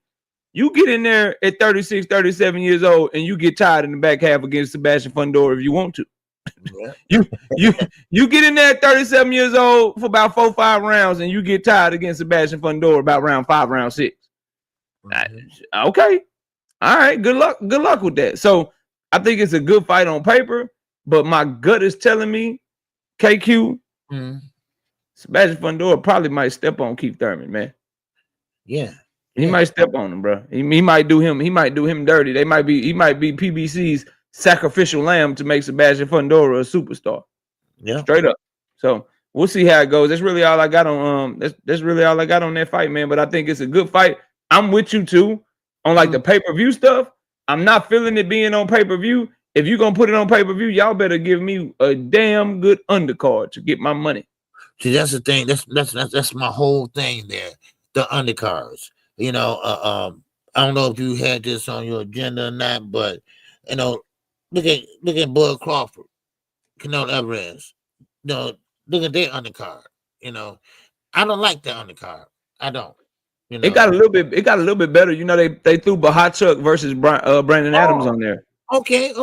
You get in there at 36, 37 years old, and you get tired in the back half against Sebastian Fundora if you want to. Yeah. you get in there at 37 years old for about 4-5 rounds, and you get tired against Sebastian Fundora about round 5, round 6. Okay. All right. Good luck with that. So I think it's a good fight on paper, but my gut is telling me KQ, Sebastian Fundora probably might step on Keith Thurman, man. Yeah. He might step on him, bro. He might do him. He might do him dirty. He might be PBC's sacrificial lamb to make Sebastian Fundora a superstar. Yeah, straight up. So we'll see how it goes. That's really all I got on. That's really all I got on that fight, man. But I think it's a good fight. I'm with you too on like the pay-per-view stuff. I'm not feeling it being on pay-per-view. If you're gonna put it on pay-per-view, y'all better give me a damn good undercard to get my money. See, that's the thing. That's my whole thing there. The undercards. You know, I don't know if you had this on your agenda or not, but you know, look at Bud Crawford, Canelo Alvarez. You know, look at their undercard. You know, I don't like that undercard. I don't. You know? It got a little bit better. You know, they threw Bahachuk versus Brandon Adams on there. Okay.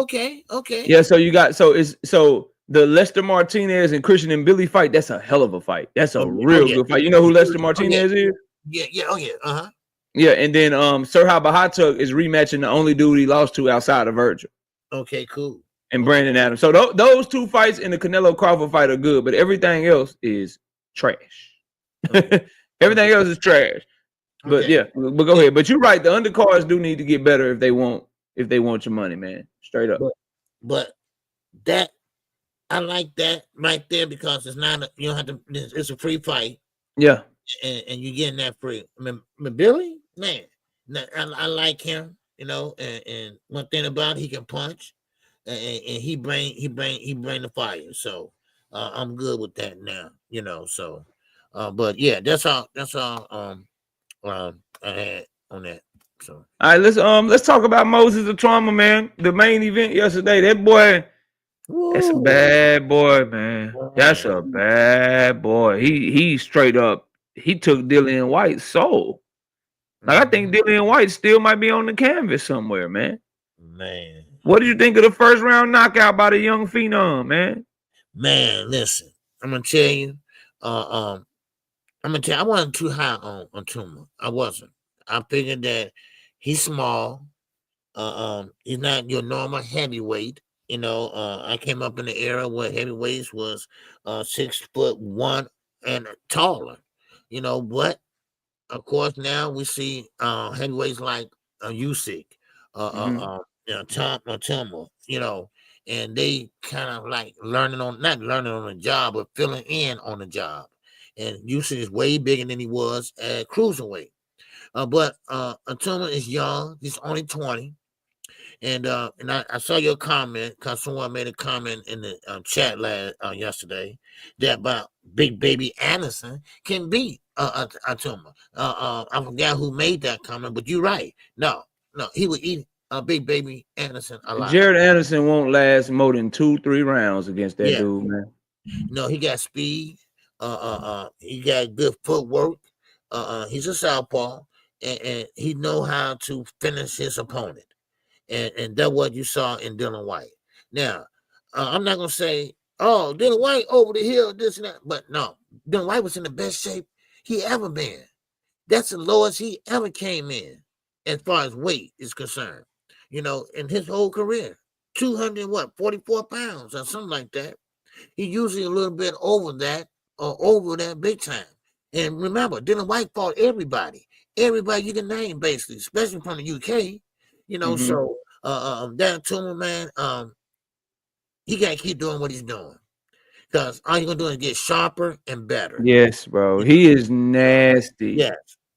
Yeah, so you got the Lester Martinez and Christian and Billy fight. That's a hell of a fight. That's a real good fight. You know who Lester Martinez is? Yeah. Yeah, and then Serha Bahachuk is rematching the only dude he lost to outside of Virgil. Okay, cool. And Brandon Adams. So those two fights in the Canelo Crawford fight are good, but everything else is trash. Okay. Everything else is trash. But Okay. yeah, but go ahead. But you're right. The undercards do need to get better if they want your money, man. Straight up. But that I like that right there because it's not you don't have to. It's a free fight. Yeah. And you're getting that free. I mean, Billy, man, I like him. You know, and one thing about it, he can punch, and he bring the fire. So I'm good with that now. You know, so but yeah, that's all. I had on that. So all right, let's talk about Moses Itauma, man. The main event yesterday. That boy, that's a bad boy, man. That's a bad boy. He straight up. He took Dillian White's soul. Like I think Dillian White still might be on the canvas somewhere, man. Man, what did you think of the first round knockout by the young phenom, man? Man, listen, I'm gonna tell you. I wasn't too high on Itauma. I wasn't. I figured that he's small. He's not your normal heavyweight. You know, I came up in the era where heavyweights was 6'1" and taller. You know, but of course now we see heavyweights like Usyk, Itauma, you know, and they kind of like not learning on the job, but filling in on the job. And Usyk is way bigger than he was at cruiserweight. But Itauma is young; he's only 20. And I saw your comment because someone made a comment in the chat yesterday that about Big Baby Anderson can beat Itauma. I forgot who made that comment, but you're right. No, he would eat Big Baby Anderson alive. Jared Anderson won't last more than 2-3 rounds against that dude, man. No, he got speed. He got good footwork. He's a southpaw, and he know how to finish his opponent. And that's what you saw in Dillian White. Now, I'm not going to say, oh, Dillian White over the hill, this and that. But no, Dillian White was in the best shape he ever been. That's the lowest he ever came in as far as weight is concerned. You know, in his whole career, 44 pounds or something like that. He usually a little bit over that or over that big time. And remember, Dillian White fought everybody you can name, basically, especially from the UK. You know, so that Itauma, man, he got to keep doing what he's doing because all you're going to do is get sharper and better. Yes, bro. He is nasty.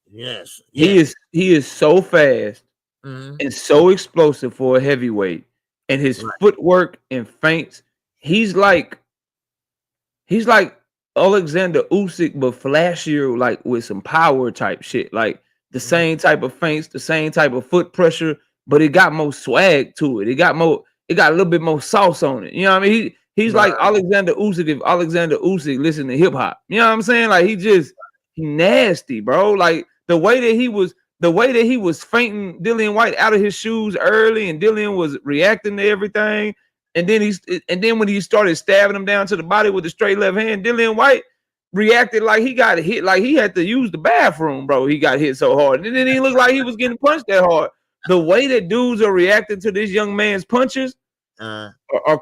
Yes. He is so fast and so explosive for a heavyweight. And his footwork and feints, he's like Alexander Usyk, but flashier, like with some power type shit. Like the same type of feints, the same type of foot pressure, but it got more swag to it. It got a little bit more sauce on it. You know what I mean? He's like Alexander Usyk if Alexander Usyk listened to hip hop. You know what I'm saying? Like he nasty, bro. Like the way that he was fainting Dillian White out of his shoes early, and Dillian was reacting to everything. And then when he started stabbing him down to the body with the straight left hand, Dillian White reacted like he got hit, like he had to use the bathroom, bro. He got hit so hard. And then he looked like he was getting punched that hard. The way that dudes are reacting to this young man's punches are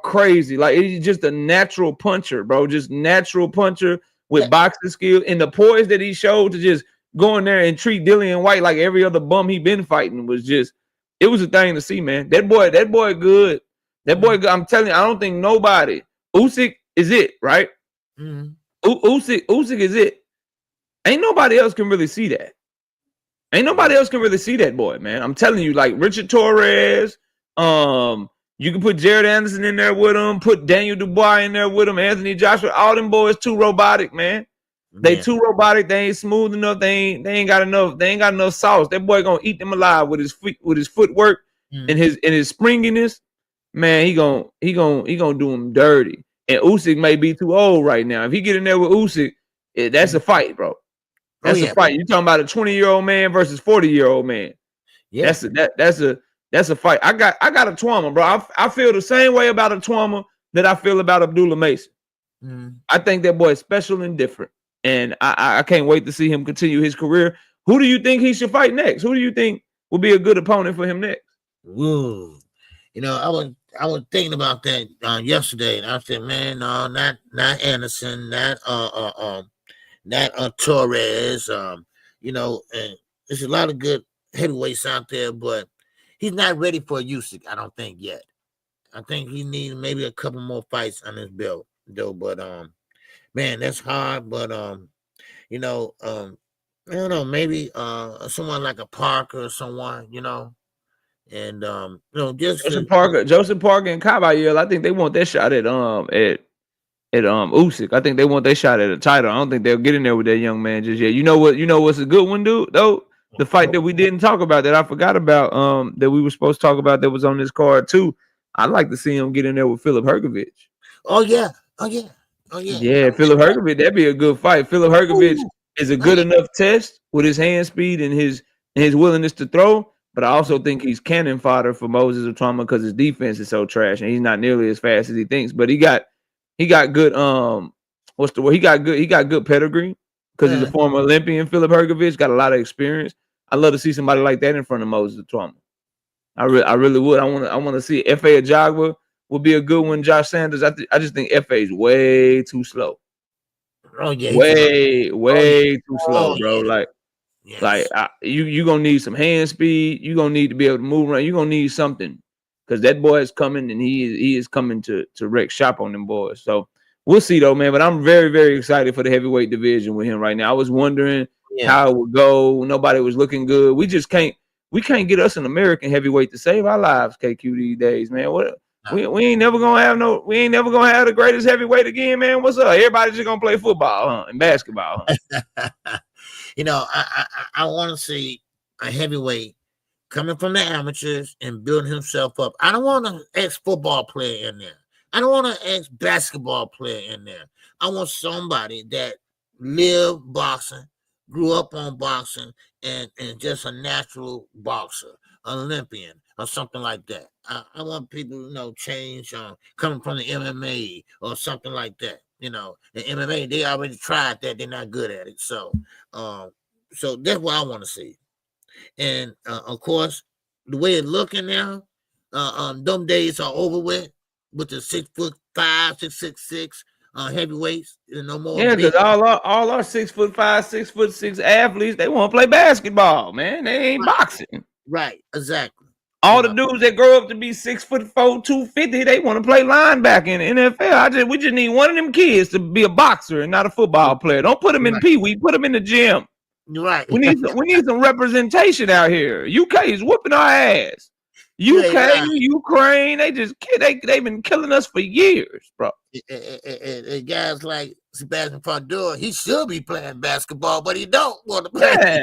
crazy. Like he's just a natural puncher, bro. Just natural puncher with boxing skill. And the poise that he showed to just go in there and treat Dillian White like every other bum he been fighting was just, it was a thing to see, man. That boy good. That boy, I'm telling you, I don't think nobody. Usyk is it, right? Usyk is it. Ain't nobody else can really see that. Ain't nobody else can really see that boy, man. I'm telling you, like Richard Torres. You can put Jared Anderson in there with him. Put Daniel Dubois in there with him. Anthony Joshua. All them boys too robotic, man. They too robotic. They ain't smooth enough. They ain't got enough. They ain't got enough sauce. That boy gonna eat them alive with his footwork and his springiness. Man, he gonna do him dirty. And Usyk may be too old right now. If he get in there with Usyk, that's a fight, bro. That's a fight. You talking about a 20-year-old man versus 40-year-old man. Yeah, that's a fight. I got a Itauma, bro. I feel the same way about a Itauma that I feel about Abdullah Mason. I think that boy is special and different, and I can't wait to see him continue his career. Who do you think he should fight next? Who do you think will be a good opponent for him next? Woo. You know, I was thinking about that yesterday, and I said, man, no, not Anderson, not Torres. You know, and there's a lot of good heavyweights out there, but he's not ready for a Usyk, I don't think yet. I think he needs maybe a couple more fights on his belt, though. But man, that's hard. But you know, I don't know, maybe someone like a Parker or someone, you know. And you know, just Joseph Parker and Caballero, I think they want that shot at Usyk. I think they want that shot at a title. I don't think they'll get in there with that young man just yet. You know what's a good one, dude? Though the fight that we didn't talk about, that I forgot about, that we were supposed to talk about, that was on this card too. I'd like to see him get in there with Filip Hrgović. Oh yeah. Yeah, Filip Hrgović, that'd be a good fight. Filip Hrgović is a good enough test with his hand speed and his willingness to throw. But I also think he's cannon fodder for Moses Itauma because his defense is so trash and he's not nearly as fast as he thinks. But he got good what's the word? He got good pedigree because he's a former Olympian. Filip Hrgović got a lot of experience. I'd love to see somebody like that in front of Moses Itauma. I really would. I want to see F.A. Ajagba would be a good one. Josh Sanders. I just think F.A. is way too slow. Oh yeah, way too slow, bro. Yeah. Like you gonna need some hand speed. You gonna need to be able to move around. You gonna need something because that boy is coming and he is coming to wreck shop on them boys. So we'll see though, man. But I'm very, very excited for the heavyweight division with him right now. I was wondering how it would go. Nobody was looking good. We can't get us an American heavyweight to save our lives, KQ, these days, man. We ain't never gonna have the greatest heavyweight again, man. What's up? Everybody's just gonna play football, and basketball. You know, I want to see a heavyweight coming from the amateurs and building himself up. I don't want an ex-football player in there. I don't want an ex-basketball player in there. I want somebody that lived boxing, grew up on boxing, and just a natural boxer, Olympian, or something like that. I want people, you know, change coming from the MMA or something like that. You know, the MMA, they already tried that. They're not good at it. So that's what I want to see. And, of course, the way it's looking now, them days are over with the 6'5", 6'6" heavyweights. No more. Yeah, because all our 6'5", 6'6" athletes, they want to play basketball, man. They ain't boxing. Right, exactly. All the dudes that grow up to be 6'4", 250, they want to play linebacker in the NFL. We just need one of them kids to be a boxer and not a football player. Don't put them in Pee-wee. Put them in the gym. Right. We need some representation out here. UK is whooping our ass. UK, Ukraine, they've been killing us for years, bro. And guys like Sebastian Fundora, he should be playing basketball, but he don't want to play.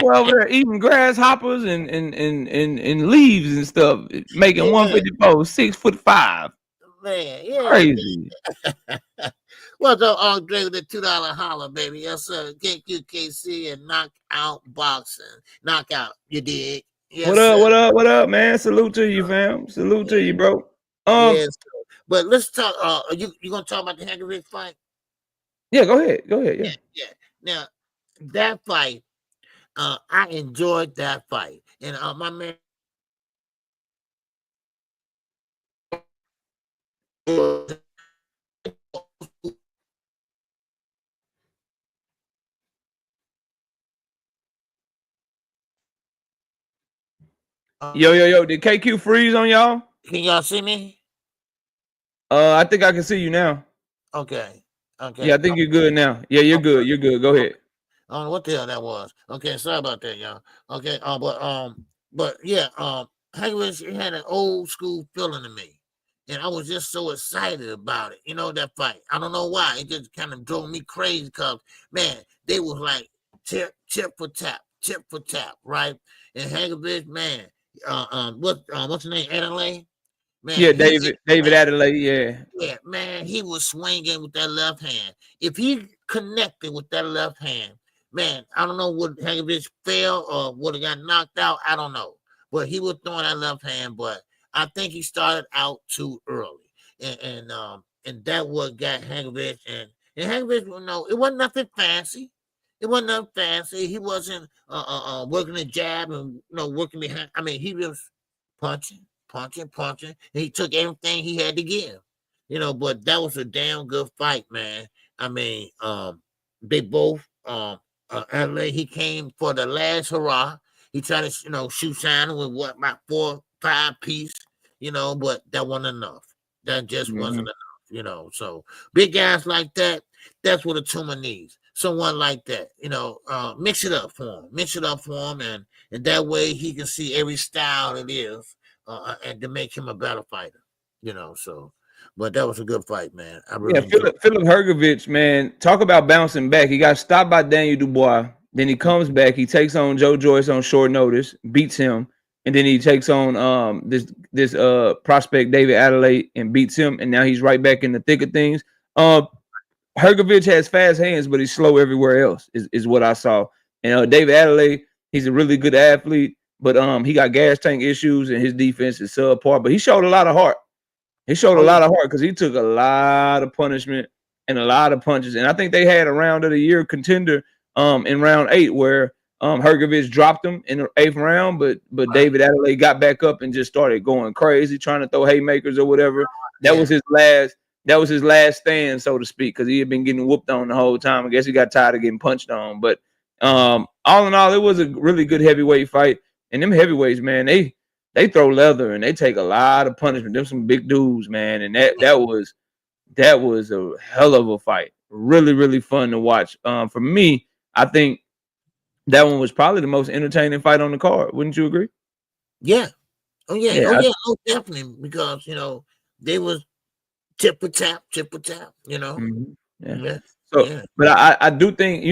We're over there eating grasshoppers and leaves and stuff, making 154, 6'5". Man, yeah. Crazy. Well, so Andre with the $2 holler, baby. Yes, sir. KQKC and knockout boxing. Knockout, you dig? Yes, What up? sir. What up? What up, man? Salute to you, fam. Salute to you, bro. Yes, sir. But let's talk. You gonna talk about the Haney fight? Yeah, go ahead. Go ahead. Yeah. Yeah. Now that fight, I enjoyed that fight, and my man. Yo. Did KQ freeze on y'all? Can y'all see me? I think I can see you now. Okay. Yeah, I think you're good now. Yeah, you're good. You're good. Go ahead. I don't know what the hell that was. Okay, sorry about that, y'all. Okay, but yeah, Haney had an old school feeling to me, and I was just so excited about it. You know, that fight. I don't know why. It just kind of drove me crazy because man, they was like tip for tap, right? And Haney, man, what's his name? Adelaide. Man, yeah, David Adelaide, yeah, man, he was swinging with that left hand. If he connected with that left hand, man, I don't know what Haney fell or would have got knocked out. I don't know, but he was throwing that left hand. But I think he started out too early, and that what got Haney. And Haney, it wasn't nothing fancy. It wasn't nothing fancy. He wasn't working the jab and working behind. I mean, he was punching. And he took everything he had to give, but that was a damn good fight, man. I mean, they both, LA, he came for the last hurrah. He tried to, shoot China with about 4, 5 piece, but that wasn't enough. That just wasn't enough, so big guys like that, that's what Itauma needs. Someone like that, mix it up for him, and that way he can see every style it is. And to make him a better fighter, so. But that was a good fight, man. I really Philip Hrgović, man, talk about bouncing back. He got stopped by Daniel Dubois. Then he comes back. He takes on Joe Joyce on short notice, beats him, and then he takes on this prospect David Adelaide and beats him. And now he's right back in the thick of things. Hrgović has fast hands, but he's slow everywhere else. Is what I saw. And David Adelaide, he's a really good athlete. But he got gas tank issues and his defense is subpar. But he showed a lot of heart. Because he took a lot of punishment and a lot of punches. And I think they had a round of the year contender in round 8 where Hrgović dropped him in the 8th round, but David Adelaide got back up and just started going crazy, trying to throw haymakers or whatever. That was his last stand, so to speak, because he had been getting whooped on the whole time. I guess he got tired of getting punched on. But all in all, it was a really good heavyweight fight. And them heavyweights, man, they throw leather and they take a lot of punishment. Them some big dudes, man. And that was a hell of a fight. Really, really fun to watch. For me, I think that one was probably the most entertaining fight on the card. Wouldn't you agree? Yeah. Oh, definitely. Because, they was tip for tap, Mm-hmm. Yeah. But I do think,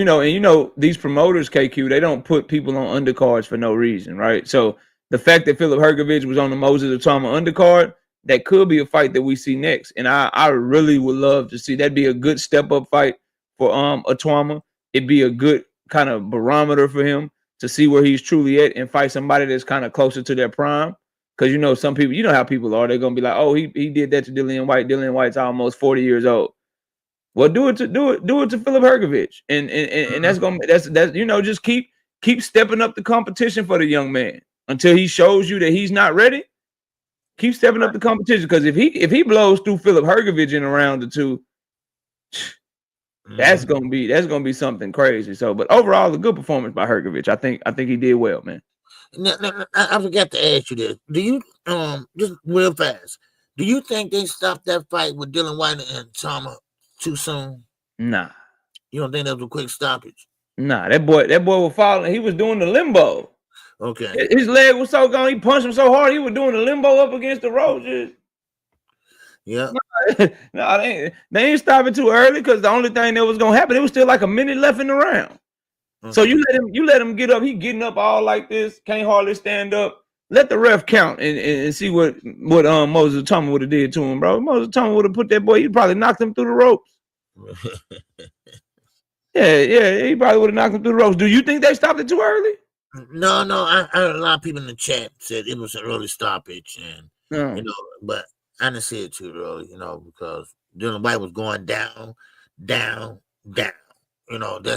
these promoters, KQ, they don't put people on undercards for no reason, right? So the fact that Philip Hrgović was on the Moses Itauma undercard, that could be a fight that we see next. And I really would love to see that be a good step-up fight for Itauma. It'd be a good kind of barometer for him to see where he's truly at and fight somebody that's kind of closer to their prime. Because, some people, how people are. They're going to be like, oh, he did that to Dillian White. Dillian White's almost 40 years old. Well, do it to Philip Hrgović, and that's just keep stepping up the competition for the young man until he shows you that he's not ready. Keep stepping up the competition, because if he blows through Philip Hrgović in a round or two, that's gonna be something crazy. So, but overall, a good performance by Hrgović. I think he did well, man. Now, I forgot to ask you this. Do you just real fast? Do you think they stopped that fight with Dillian White and Itauma too soon? Nah. You don't think that was a quick stoppage? Nah, that boy was falling. He was doing the limbo. Okay. His leg was so gone. He punched him so hard. He was doing the limbo up against the ropes. Yeah. No, they ain't stopping too early, because the only thing that was gonna happen, it was still like a minute left in the round. Okay. So you let him get up. He getting up all like this, can't hardly stand up. Let the ref count and see what Moses Itauma would have did to him, bro. Moses Itauma would have put that boy. He probably knocked him through the ropes. Yeah, he probably would have knocked him through the ropes. Do you think they stopped it too early? No, I heard a lot of people in the chat said it was an early stoppage, and but I didn't see it too early, because Dillian White was going down. That's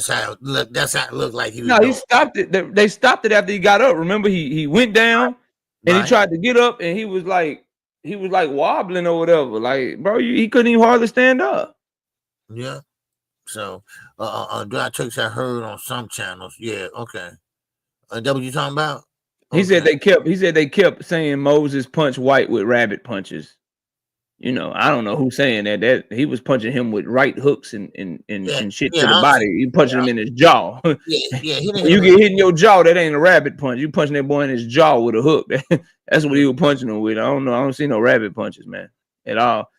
how it looked like he was. No, he stopped it. They stopped it after he got up. Remember, he went down and he tried to get up, and he was like wobbling or whatever. Like, bro, he couldn't even hardly stand up. Yeah. So, dry tricks I heard on some channels. Yeah. Okay. That what you talking about? Okay. He said they kept saying Moses punched White with rabbit punches. I don't know who's saying that he was punching him with right hooks and shit to the body. You punching him in his jaw. Yeah. You get hit in your jaw, that ain't a rabbit punch. You punching that boy in his jaw with a hook. That's what he was punching him with. I don't know. I don't see no rabbit punches, man, at all.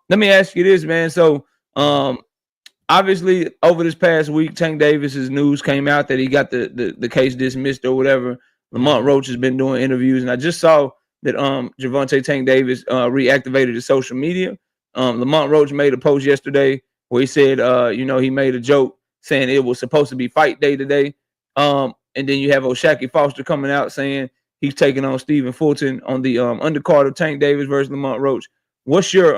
Let me ask you this, man. So, obviously, over this past week, Tank Davis's news came out that he got the case dismissed or whatever. Lamont Roach has been doing interviews, and I just saw that Gervonta Tank Davis reactivated his social media. Lamont Roach made a post yesterday where he said, he made a joke saying it was supposed to be fight day today. And then you have O'Shaquie Foster coming out saying he's taking on Stephen Fulton on the undercard of Tank Davis versus Lamont Roach. What's your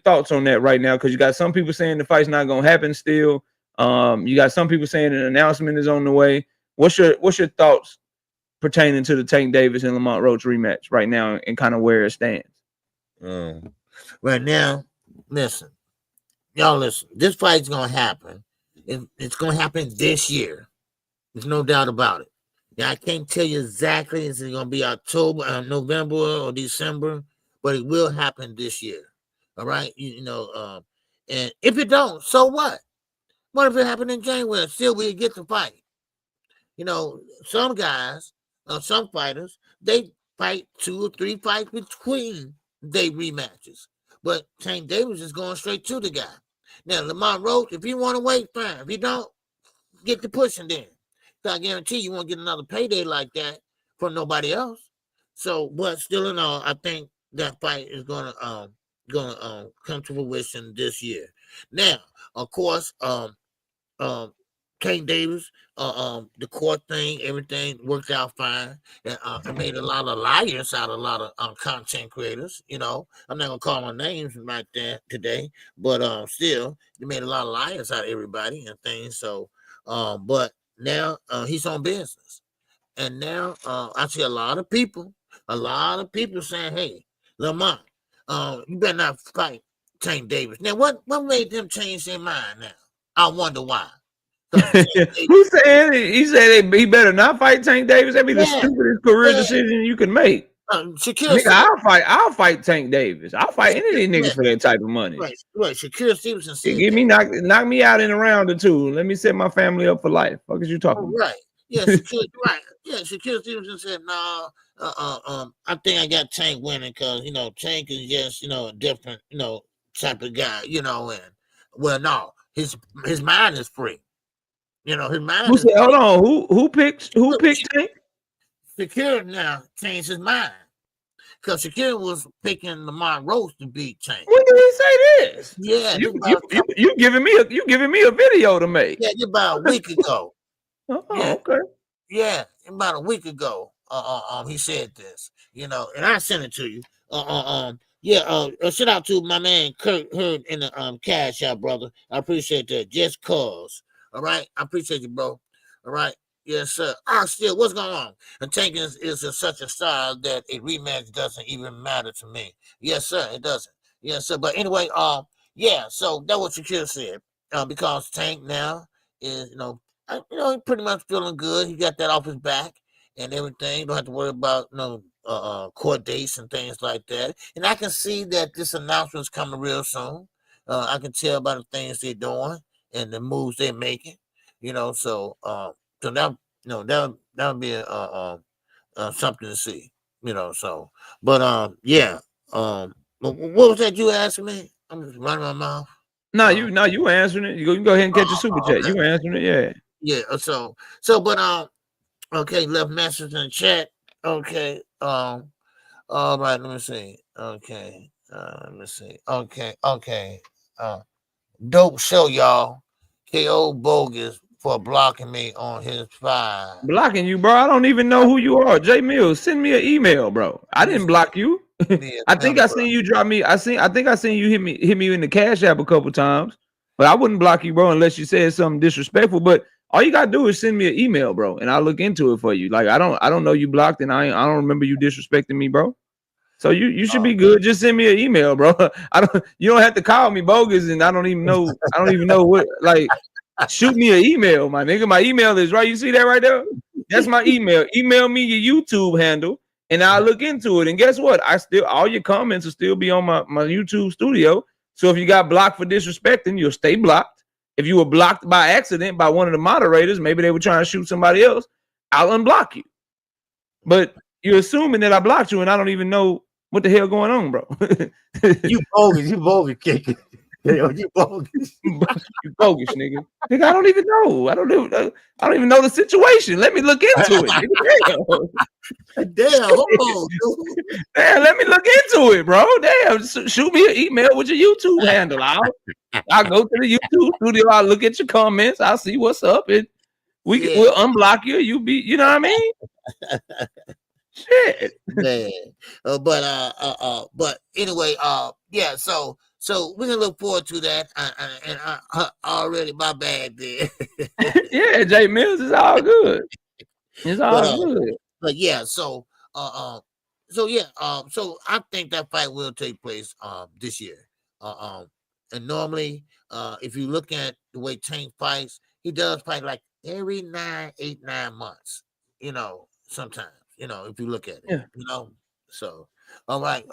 thoughts on that right now? Because you got some people saying the fight's not gonna happen still. You got some people saying an announcement is on the way. What's your thoughts pertaining to the Tank Davis and Lamont Roach rematch right now and kind of where it stands? Right now, listen. This fight's gonna happen. It's gonna happen this year. There's no doubt about it. Now I can't tell you exactly is it gonna be October, November, or December, but it will happen this year. All right, and if it don't, so what? What if it happened in January? Still, we get to fight. Some guys, some fighters, they fight 2 or 3 fights between they rematches. But Tank Davis is going straight to the guy. Now, Lamont Roach, if you want to wait, fine. If you don't, get the pushing then. So I guarantee you won't get another payday like that from nobody else. So, but still in all, I think that fight is gonna come to fruition this year. Now, of course, Tank Davis, the court thing, everything worked out fine. And it made a lot of liars out of a lot of content creators. I'm not gonna call my names right there today, but still, it made a lot of liars out of everybody and things. So, but now he's on business, and now I see a lot of people saying, "Hey, Lamont, you better not fight Tank Davis." Now, what made them change their mind now? I wonder why. Who said it? He said he better not fight Tank Davis. That'd be the stupidest career decision you can make. Nigga, I'll fight Tank Davis. I'll fight any of these niggas for that type of money. Right. Shakir Stevenson said, knock me out in a round or two. Let me set my family up for life. What is you talking about? Right. Yeah, right. Yeah, Shakir Stevenson said, no, I think I got Tank winning because, Tank is just, a different, type of guy, and well, no, his mind is free. His mind is free. Hold on, who picked Tank? Shakir now changed his mind because Shakir was picking Lamont Roach to beat Tank. When did he say this? Yeah, you giving me a video to make? Yeah, about a week ago. Okay. Yeah, about a week ago. He said this, and I sent it to you. Shout out to my man Kurt Heard in the Cash App, brother. I appreciate that. Just cause. All right, I appreciate you, bro. All right. Yes, sir. Still, what's going on? And Tank is such a style that a rematch doesn't even matter to me. Yes, sir, it doesn't. Yes, sir. But anyway, so that's what Shakir said. Because Tank now is, pretty much feeling good. He got that off his back and everything. Don't have to worry about court dates and things like that. And I can see that this announcement is coming real soon. I can tell by the things they're doing and the moves they're making. So that'll be something to see. So but what was that you asked me? I'm just running my mouth. No, you answering it. You can go ahead and catch a super chat. You answering it, yeah. Yeah. But okay, left message in the chat. Okay. All right. Let me see. Okay. Let me see. Okay. Dope show, y'all. KO bogus for blocking me on his file. Blocking you, bro. I don't even know who you are. J Mills, send me an email, bro. I didn't block you. I think I seen you drop me. I think I seen you hit me in the Cash App a couple times, but I wouldn't block you, bro, unless you said something disrespectful. But all you gotta do is send me an email, bro, and I'll look into it for you. Like I don't know you blocked, and I don't remember you disrespecting me, bro. So you should be good. Just send me an email, bro. You don't have to call me bogus, and I don't even know what. Like, shoot me an email, my nigga. My email is right. You see that right there? That's my email. Email me your YouTube handle, and I'll look into it. And guess what? All your comments will still be on my YouTube studio. So if you got blocked for disrespecting, you'll stay blocked. If you were blocked by accident by one of the moderators, maybe they were trying to shoot somebody else, I'll unblock you. But you're assuming that I blocked you, and I don't even know what the hell going on, bro. You bogus, kicker. You bogus. You bogus, nigga. Nigga, I don't even know. I don't even know the situation. Let me look into it. Damn, hold on, dude. Damn, let me look into it, bro. Damn, shoot me an email with your YouTube handle. I'll go to the YouTube studio. I'll look at your comments. I'll see what's up, and we'll unblock you. You know what I mean? Shit, man. But anyway, yeah. So we can look forward to that. And I already my bad there. Yeah, J Mills is all good. It's all good. But yeah, so I think that fight will take place this year. And normally, if you look at the way Tank fights, he does fight like every 8-9 months. You know, sometimes. You know, if you look at it, you know. So, all right.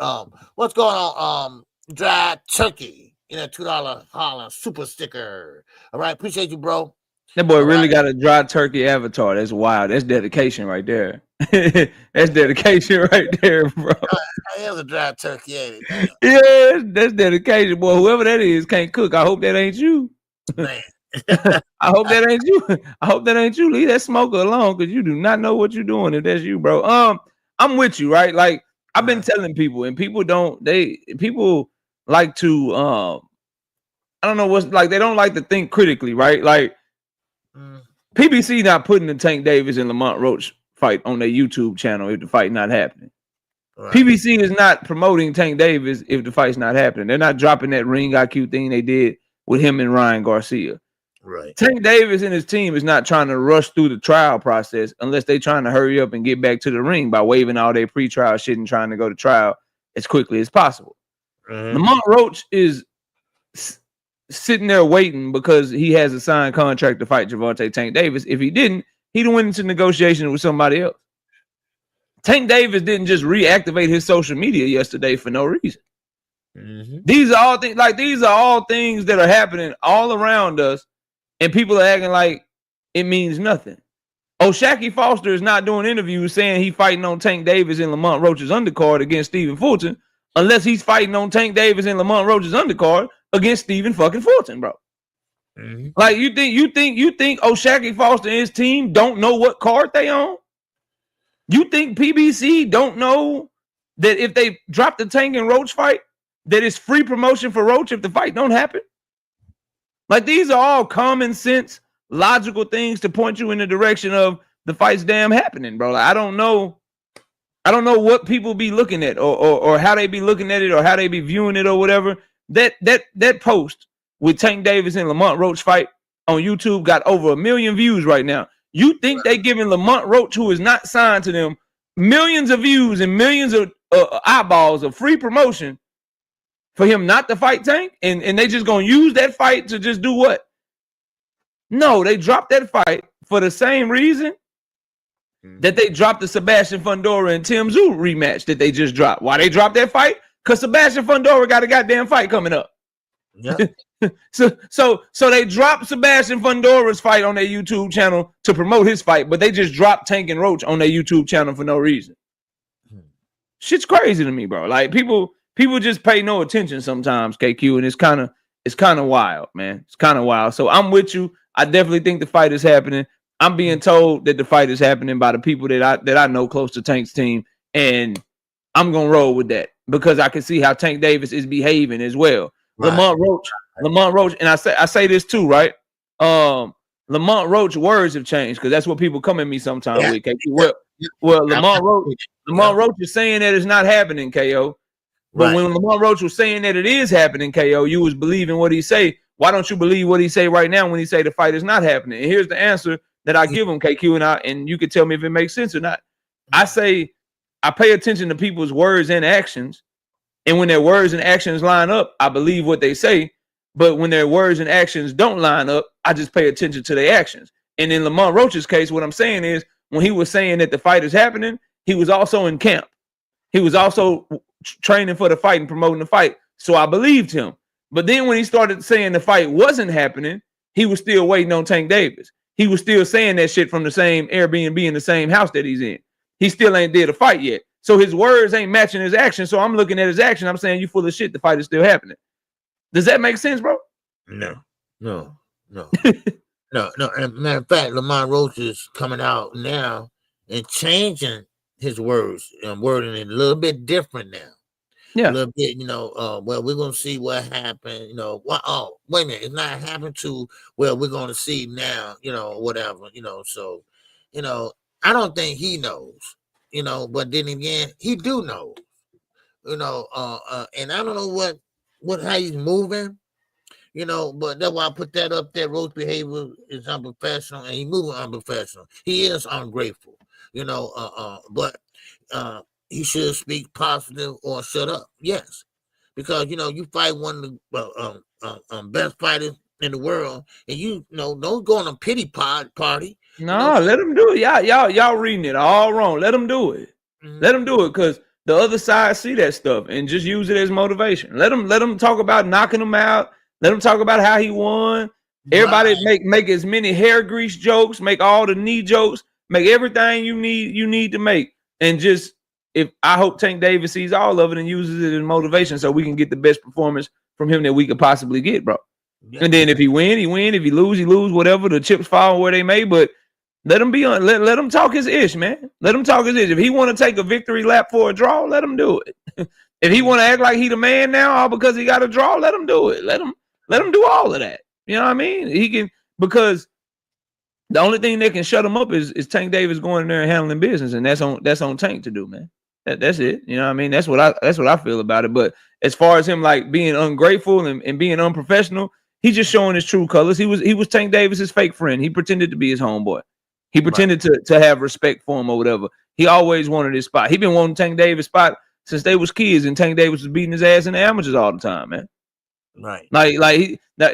What's going on? Dry turkey in a $2 holler super sticker. All right, appreciate you, bro. That boy really got a dry turkey avatar. That's wild. That's dedication right there. That's dedication right there, bro. I am a dry turkey, ain't it? Yeah, that's dedication, boy. Whoever that is can't cook. I hope that ain't you. Man. I hope that ain't you. I hope that ain't you. Leave that smoker alone, because you do not know what you're doing if that's you, bro. I'm with you, right? Like I've been telling people, and people like to I don't know what's like, they don't like to think critically, right? Like PBC not putting the Tank Davis and Lamont Roach fight on their YouTube channel if the fight not happening. Right. PBC is not promoting Tank Davis if the fight's not happening. They're not dropping that ring IQ thing they did with him and Ryan Garcia. Right. Tank Davis and his team is not trying to rush through the trial process unless they're trying to hurry up and get back to the ring by waiving all their pre-trial shit and trying to go to trial as quickly as possible. Lamont Roach is sitting there waiting because he has a signed contract to fight Gervonta Tank Davis. If he didn't, he'd went into negotiation with somebody else. Tank Davis didn't just reactivate his social media yesterday for no reason. These are all things that are happening all around us, and people are acting like it means nothing. O'Shaquie Foster is not doing interviews saying he's fighting on Tank Davis and Lamont Roach's undercard against Stephen Fulton, unless he's fighting on Tank Davis and Lamont Roach's undercard against Stephen fucking Fulton, bro. Like you think O'Shaquie Foster and his team don't know what card they on? You think PBC don't know that if they drop the Tank and Roach fight, that it's free promotion for Roach if the fight don't happen? Like, these are all common sense, logical things to point you in the direction of the fight's damn happening, bro. Like, I don't know what people be looking at or how they be looking at it or how they be viewing it or whatever. That post with Tank Davis and Lamont Roach fight on YouTube got over 1 million views right now. You think they giving Lamont Roach, who is not signed to them, millions of views and millions of eyeballs of free promotion for him not to fight Tank? And they just gonna use that fight to just do what? No, they dropped that fight for the same reason that they dropped the Sebastian Fundora and Tim Tszyu rematch that they just dropped. Why they dropped that fight? Because Sebastian Fundora got a goddamn fight coming up. Yeah. So they dropped Sebastian Fundora's fight on their YouTube channel to promote his fight, but they just dropped Tank and Roach on their YouTube channel for no reason. Shit's crazy to me, bro. Like, people just pay no attention sometimes, KQ, and it's kind of wild, man. It's kind of wild. So I'm with you. I definitely think the fight is happening. I'm being told that the fight is happening by the people that I know close to Tank's team, and I'm gonna roll with that because I can see how Tank Davis is behaving as well. Right. Lamont Roach, and I say this too, right? Lamont Roach words have changed because that's what people come at me sometimes with. KQ. Well, Lamont Roach is saying that it's not happening, KO. But when Lamont Roach was saying that it is happening, KO, you was believing what he say. Why don't you believe what he say right now when he say the fight is not happening? And here's the answer that I give him, KQ, and you can tell me if it makes sense or not. I say I pay attention to people's words and actions, and when their words and actions line up, I believe what they say. But when their words and actions don't line up, I just pay attention to their actions. And in Lamont Roach's case, what I'm saying is when he was saying that the fight is happening, he was also in camp. He was also training for the fight and promoting the fight. So I believed him. But then when he started saying the fight wasn't happening, he was still waiting on Tank Davis. He was still saying that shit from the same Airbnb in the same house that he's in. He still ain't did a fight yet. So his words ain't matching his action. So I'm looking at his action. I'm saying, you full of shit. The fight is still happening. Does that make sense, bro? No. No. And matter of fact, Lamont Roach is coming out now and changing his words and wording it a little bit different now. Yeah. A little bit, well, we're going to see what happened, wait a minute, it's not happened to, well, we're going to see now, whatever, so, I don't think he knows, but then again, he do know, and I don't know how he's moving, but that's why I put that up there. Roach behavior is unprofessional, and he moving unprofessional. He is ungrateful, but he should speak positive or shut up. Yes, because you fight one of the best fighters in the world, and don't go on a pity party. No, let him do it. Y'all reading it all wrong. Let him do it. Mm-hmm. Let him do it because the other side see that stuff and just use it as motivation. Let him talk about knocking him out. Let him talk about how he won. Everybody make as many hair grease jokes, make all the knee jokes, make everything you need to make. And just I hope Tank Davis sees all of it and uses it as motivation so we can get the best performance from him that we could possibly get, bro. Yeah. And then if he win, he win. If he lose, whatever. The chips fall where they may, but let him be on. Let him talk his ish, man. Let him talk his ish. If he want to take a victory lap for a draw, let him do it. If he want to act like he the man now, all because he got a draw, let him do it. Let him do all of that. You know what I mean? He can, because the only thing that can shut him up is Tank Davis going in there and handling business, and that's on Tank to do, man. That's it. You know what I mean? That's what I feel about it. But as far as him like being ungrateful and being unprofessional, he's just showing his true colors. He was Tank Davis's fake friend. He pretended to be his homeboy. He pretended to have respect for him or whatever. He always wanted his spot. He been wanting Tank Davis' spot since they was kids, and Tank Davis was beating his ass in the amateurs all the time, man. Right.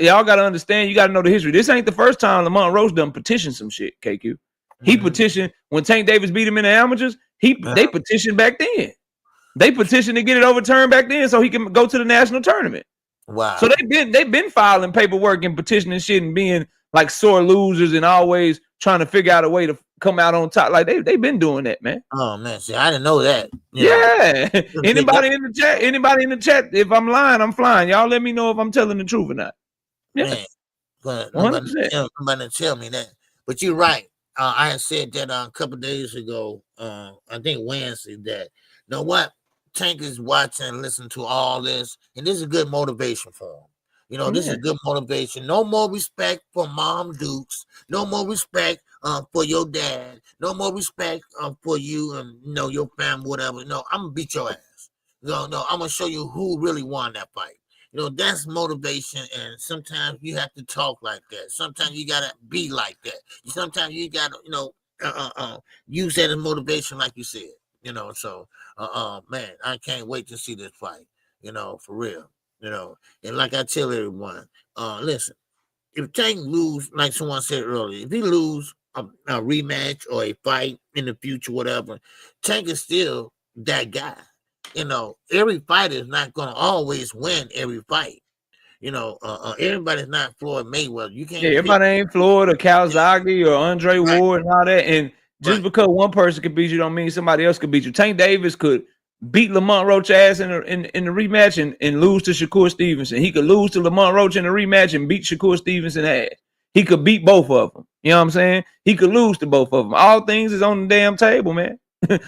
Y'all got to understand. You got to know the history. This ain't the first time Lamont Roach done petitioned some shit, KQ. He petitioned when Tank Davis beat him in the amateurs. They petitioned back then. They petitioned to get it overturned back then so he can go to the national tournament. Wow. So they've been filing paperwork and petitioning shit and being like sore losers and always trying to figure out a way to come out on top. Like they've been doing that, man. Oh man, see, I didn't know that. Yeah. Anybody in the chat, if I'm lying, I'm flying. Y'all let me know if I'm telling the truth or not. Yeah. Man, nobody tell me that. But you're right. I had said that a couple of days ago. I think Wednesday that. You know what? Tank is watching and listening to all this, and this is good motivation for him. This is good motivation. No more respect for Mom Dukes. No more respect for your dad. No more respect for you and your family, whatever. No, I'm gonna beat your ass. No, I'm gonna show you who really won that fight. That's motivation, and sometimes you have to talk like that. Sometimes you gotta be like that. Sometimes you gotta, use that as motivation, like you said. So man, I can't wait to see this fight. For real. And like I tell everyone, listen, if Tank lose, like someone said earlier, if he lose a rematch or a fight in the future, whatever, Tank is still that guy. Every fighter is not going to always win every fight. Everybody's not Floyd Mayweather. You can't. Yeah, everybody ain't Floyd or Calzaghe or Andre Ward and all that. And just because one person could beat you don't mean somebody else could beat you. Tank Davis could beat Lamont Roach ass in the rematch and lose to Shakur Stevenson. He could lose to Lamont Roach in the rematch and beat Shakur Stevenson ass. He could beat both of them. You know what I'm saying? He could lose to both of them. All things is on the damn table, man.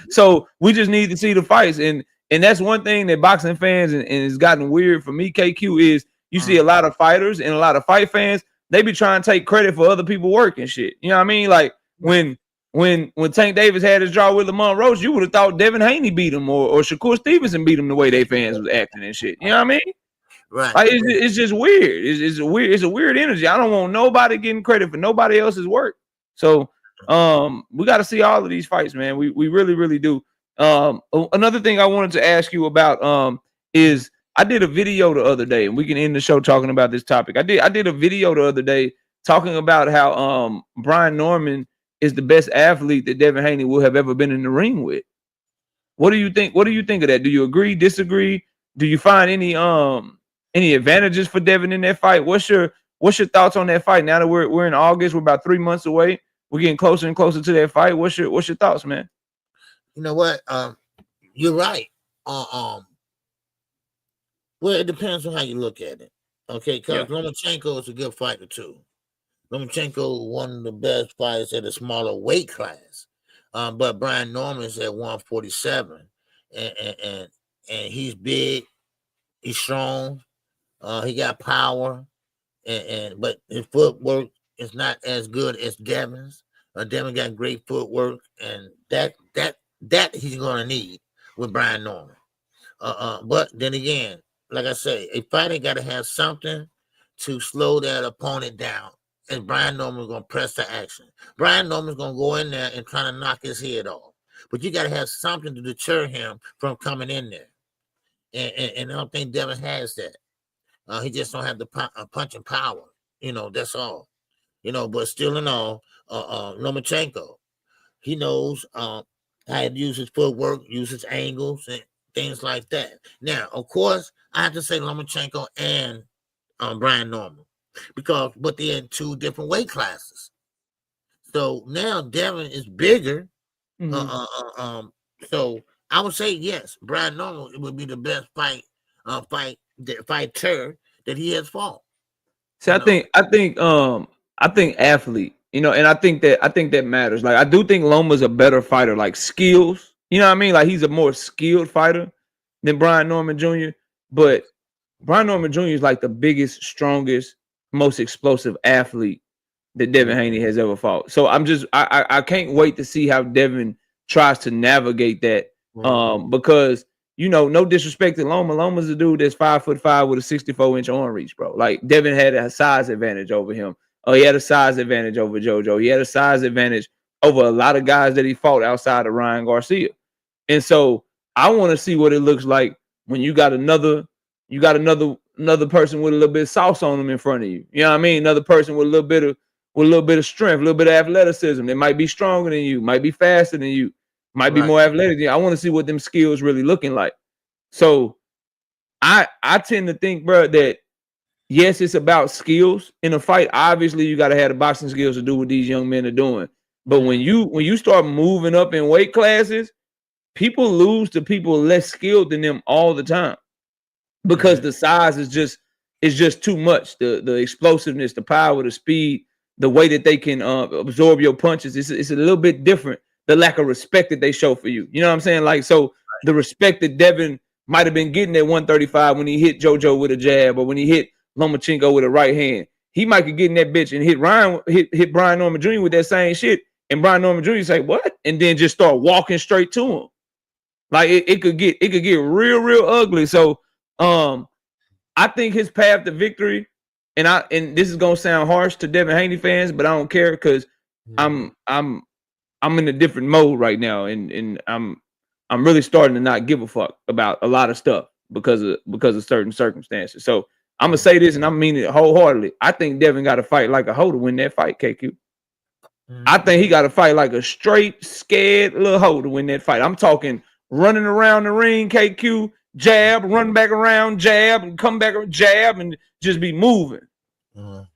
So we just need to see the fights. And that's one thing that boxing fans and it's gotten weird for me, KQ, is you see a lot of fighters and a lot of fight fans, they be trying to take credit for other people work and shit. You know what I mean? Like when Tank Davis had his draw with Lamont Roach, you would have thought Devin Haney beat him or Shakur Stevenson beat him the way they fans was acting and shit. You know what I mean? Right. Like it's just weird. It's a weird energy. I don't want nobody getting credit for nobody else's work. So we got to see all of these fights, man. We really, really do. Another thing I wanted to ask you about is I did a video the other day, and we can end the show talking about this topic. I did a video the other day talking about how Brian Norman is the best athlete that Devin Haney will have ever been in the ring with. What do you think? What do you think of that? Do you agree, disagree? Do you find any advantages for Devin in that fight? What's your thoughts on that fight? Now that we're in August, we're about 3 months away. We're getting closer and closer to that fight. What's your thoughts, man? You know what? You're right. Well, it depends on how you look at it. Okay, because Lomachenko is a good fighter too. Lomachenko one of the best fighters at a smaller weight class. But Brian Norman's at 147, and he's big, he's strong, he got power, but his footwork is not as good as Devin's. Devin got great footwork, and that he's gonna need with Brian Norman. But then again, like I say, a fighter got to have something to slow that opponent down. And Brian Norman's going to press the action. Brian Norman's going to go in there and try to knock his head off. But you got to have something to deter him from coming in there. And I don't think Devin has that. He just don't have the punching power. You know, that's all. You know, but still in all, Lomachenko, he knows how to use his footwork, use his angles, and things like that. Now, of course, I have to say Lomachenko and Brian Norman. But they're in two different weight classes. So now Devin is bigger. Mm-hmm. So I would say yes, Brian Norman would be the best fighter that he has fought. So I think athlete, you know, and I think that matters. Like I do think Loma's a better fighter, like skills. You know what I mean? Like he's a more skilled fighter than Brian Norman Jr. But Brian Norman Jr. is like the biggest, strongest, most explosive athlete that Devin Haney has ever fought. So I can't wait to see how Devin tries to navigate that. Because you know, no disrespect to Loma. Loma's a dude that's 5'5" with a 64-inch arm reach, bro. Like Devin had a size advantage over him. He had a size advantage over JoJo. He had a size advantage over a lot of guys that he fought outside of Ryan Garcia. And so I want to see what it looks like when you got another person with a little bit of sauce on them in front of you. You know what I mean? Another person with a little bit of strength, a little bit of athleticism. They might be stronger than you, might be faster than you, might be more athletic than you. I want to see what them skills really looking like. So I tend to think, bro, that yes, it's about skills in a fight. Obviously, you got to have the boxing skills to do what these young men are doing. But when you start moving up in weight classes, people lose to people less skilled than them all the time. Because the size is just too much. The explosiveness, the power, the speed, the way that they can absorb your punches, it's a little bit different. The lack of respect that they show for you. You know what I'm saying? Like, so the respect that Devin might have been getting at 135 when he hit JoJo with a jab or when he hit Lomachenko with a right hand, he might be getting that bitch and hit Brian Norman Jr. with that same shit. And Brian Norman Jr. say, what? And then just start walking straight to him. Like it could get real ugly. So I think his path to victory, and this is gonna sound harsh to Devin Haney fans, but I don't care because I'm in a different mode right now, and I'm really starting to not give a fuck about a lot of stuff because of certain circumstances. So I'm gonna say this, and I mean it wholeheartedly. I think Devin got to fight like a hoe to win that fight, KQ. I think he got to fight like a straight, scared little hoe to win that fight. I'm talking running around the ring, KQ. Jab, run back around, jab, and come back, jab, and just be moving.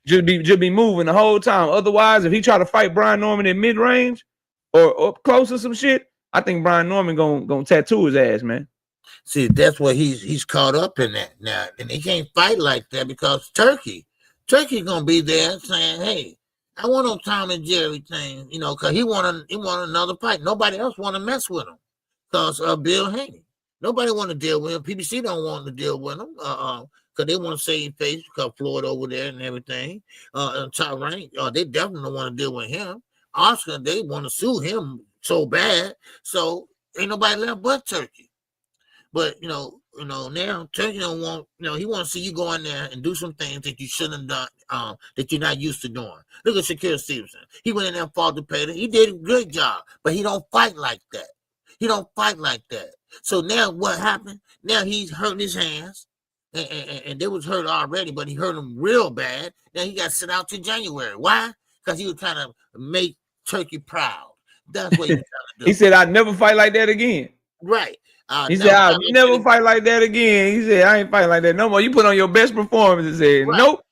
Just be moving the whole time. Otherwise, if he try to fight Brian Norman in mid-range or up close or some shit, I think Brian Norman gonna tattoo his ass, man. See, that's what he's caught up in that now, and he can't fight like that because Turkey gonna be there saying, "Hey, I want on Tom and Jerry thing," because he want another fight. Nobody else want to mess with him because Bill Haney. Nobody want to deal with him. PBC don't want to deal with him because they want to save face because Floyd over there and everything. And top rank, they definitely don't want to deal with him. Oscar, they want to sue him so bad, so ain't nobody left but Turkey. But now Turkey don't want, he want to see you go in there and do some things that you shouldn't have done, that you're not used to doing. Look at Shakur Stevenson. He went in there and fought the Pater. He did a good job, but he don't fight like that. He don't fight like that. So now what happened? Now he's hurting his hands, and they was hurt already, but he hurt them real bad. Now he got sent out to January. Why? Because he was trying to make Turkey proud. That's what he was trying to do. He said, "I'd never fight like that again." Right. He said, "I'll never fight like that again." He said, "I ain't fighting like that no more. You put on your best performance." And said, right. "Nope,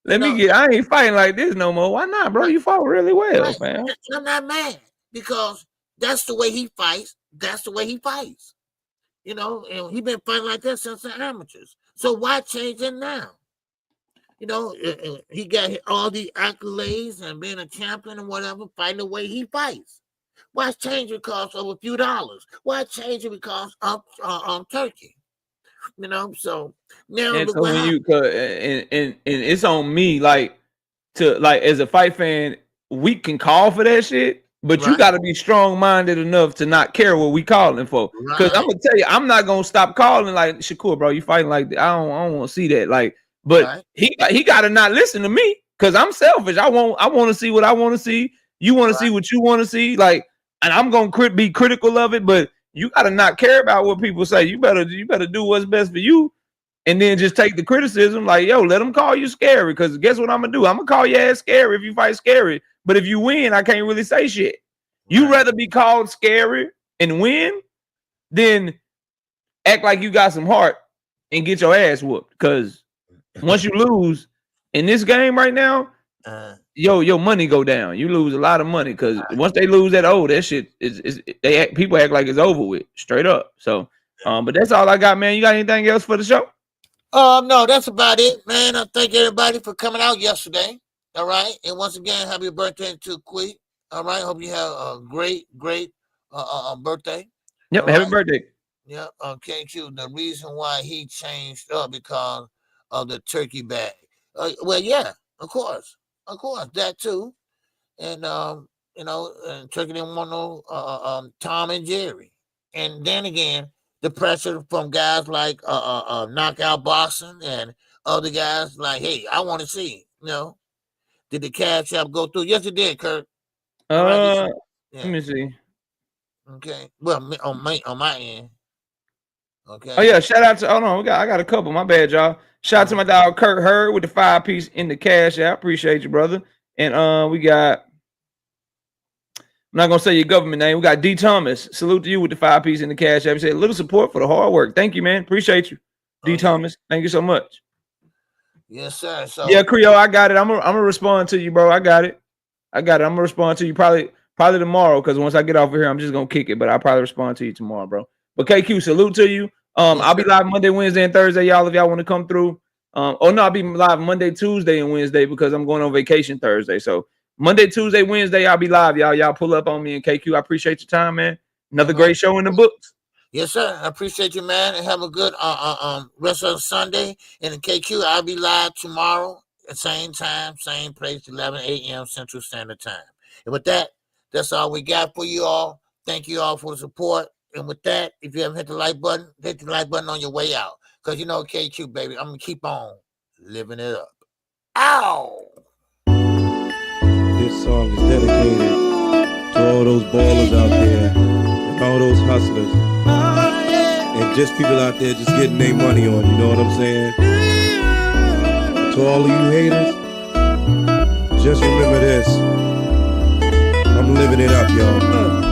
I ain't fighting like this no more." Why not, bro? You fought really well, man. I'm not mad because that's the way he fights. That's the way he fights. And he been fighting like that since the amateurs. So why change it now? He got all the accolades and being a champion and whatever, fighting the way he fights. Why change it because of a few dollars? Why change it because of Turkey? So now and so when you and it's on me, like as a fight fan, we can call for that shit, but you got to be strong-minded enough to not care what we calling for. Because I'm gonna tell you, I'm not gonna stop calling like Shakur, bro. You fighting like that? I don't want to see that. Like, but he got to not listen to me because I'm selfish. I want to see what I want to see. You want to see what you want to see, like. And I'm gonna be critical of it, but you gotta not care about what people say. You better do what's best for you, and then just take the criticism. Like, yo, let them call you scary, because guess what I'm gonna do? I'm gonna call your ass scary if you fight scary. But if you win, I can't really say shit. You rather be called scary and win than act like you got some heart and get your ass whooped. Because once you lose in this game right now. Your money go down. You lose a lot of money because once they lose that shit people act like it's over with, straight up. So, but that's all I got, man. You got anything else for the show? No, that's about it, man. I thank everybody for coming out yesterday. All right, and once again, happy birthday to Queen. All right, hope you have a great birthday. Yep, happy birthday. Yep, KQ. The reason why he changed up because of the turkey bag. Well, yeah, of course, that too, and and Turkey didn't want no Tom and Jerry, and then again the pressure from guys like Knockout Boxing and other guys like, hey, I want to see, did the cash app go through? Yes, it did, Kurt. Let me see. Okay, well, on my end. Okay. Oh yeah, shout out to I got a couple. My bad, y'all. Shout out to my dog Kurt Hurd with the 5-piece in the cash app. Appreciate you, brother. And we got, I'm not gonna say your government name. We got D Thomas. Salute to you with the 5-piece in the cash app. He said a little support for the hard work. Thank you, man. Appreciate you, D Thomas. Thank you so much. Yes, sir. So yeah, Creole, I got it. I'm gonna respond to you, bro. I got it. I'm gonna respond to you probably tomorrow, because once I get off of here, I'm just gonna kick it. But I'll probably respond to you tomorrow, bro. But KQ, salute to you. I'll be live Monday, Wednesday, and Thursday, y'all, if y'all want to come through. I'll be live Monday, Tuesday, and Wednesday because I'm going on vacation Thursday. So Monday, Tuesday, Wednesday, I'll be live, y'all. Y'all pull up on me and KQ. I appreciate your time, man. Another great show in the books. Yes, sir. I appreciate you, man, and have a good rest of Sunday. And in KQ, I'll be live tomorrow at same time, same place, 11 a.m. Central Standard Time. And with that, that's all we got for you all. Thank you all for the support. And with that, if you haven't hit the like button, hit the like button on your way out. Because KQ, baby, I'm going to keep on living it up. Ow! This song is dedicated to all those ballers out there and all those hustlers. And just people out there just getting their money on, you know what I'm saying? To all of you haters, just remember this. I'm living it up, y'all.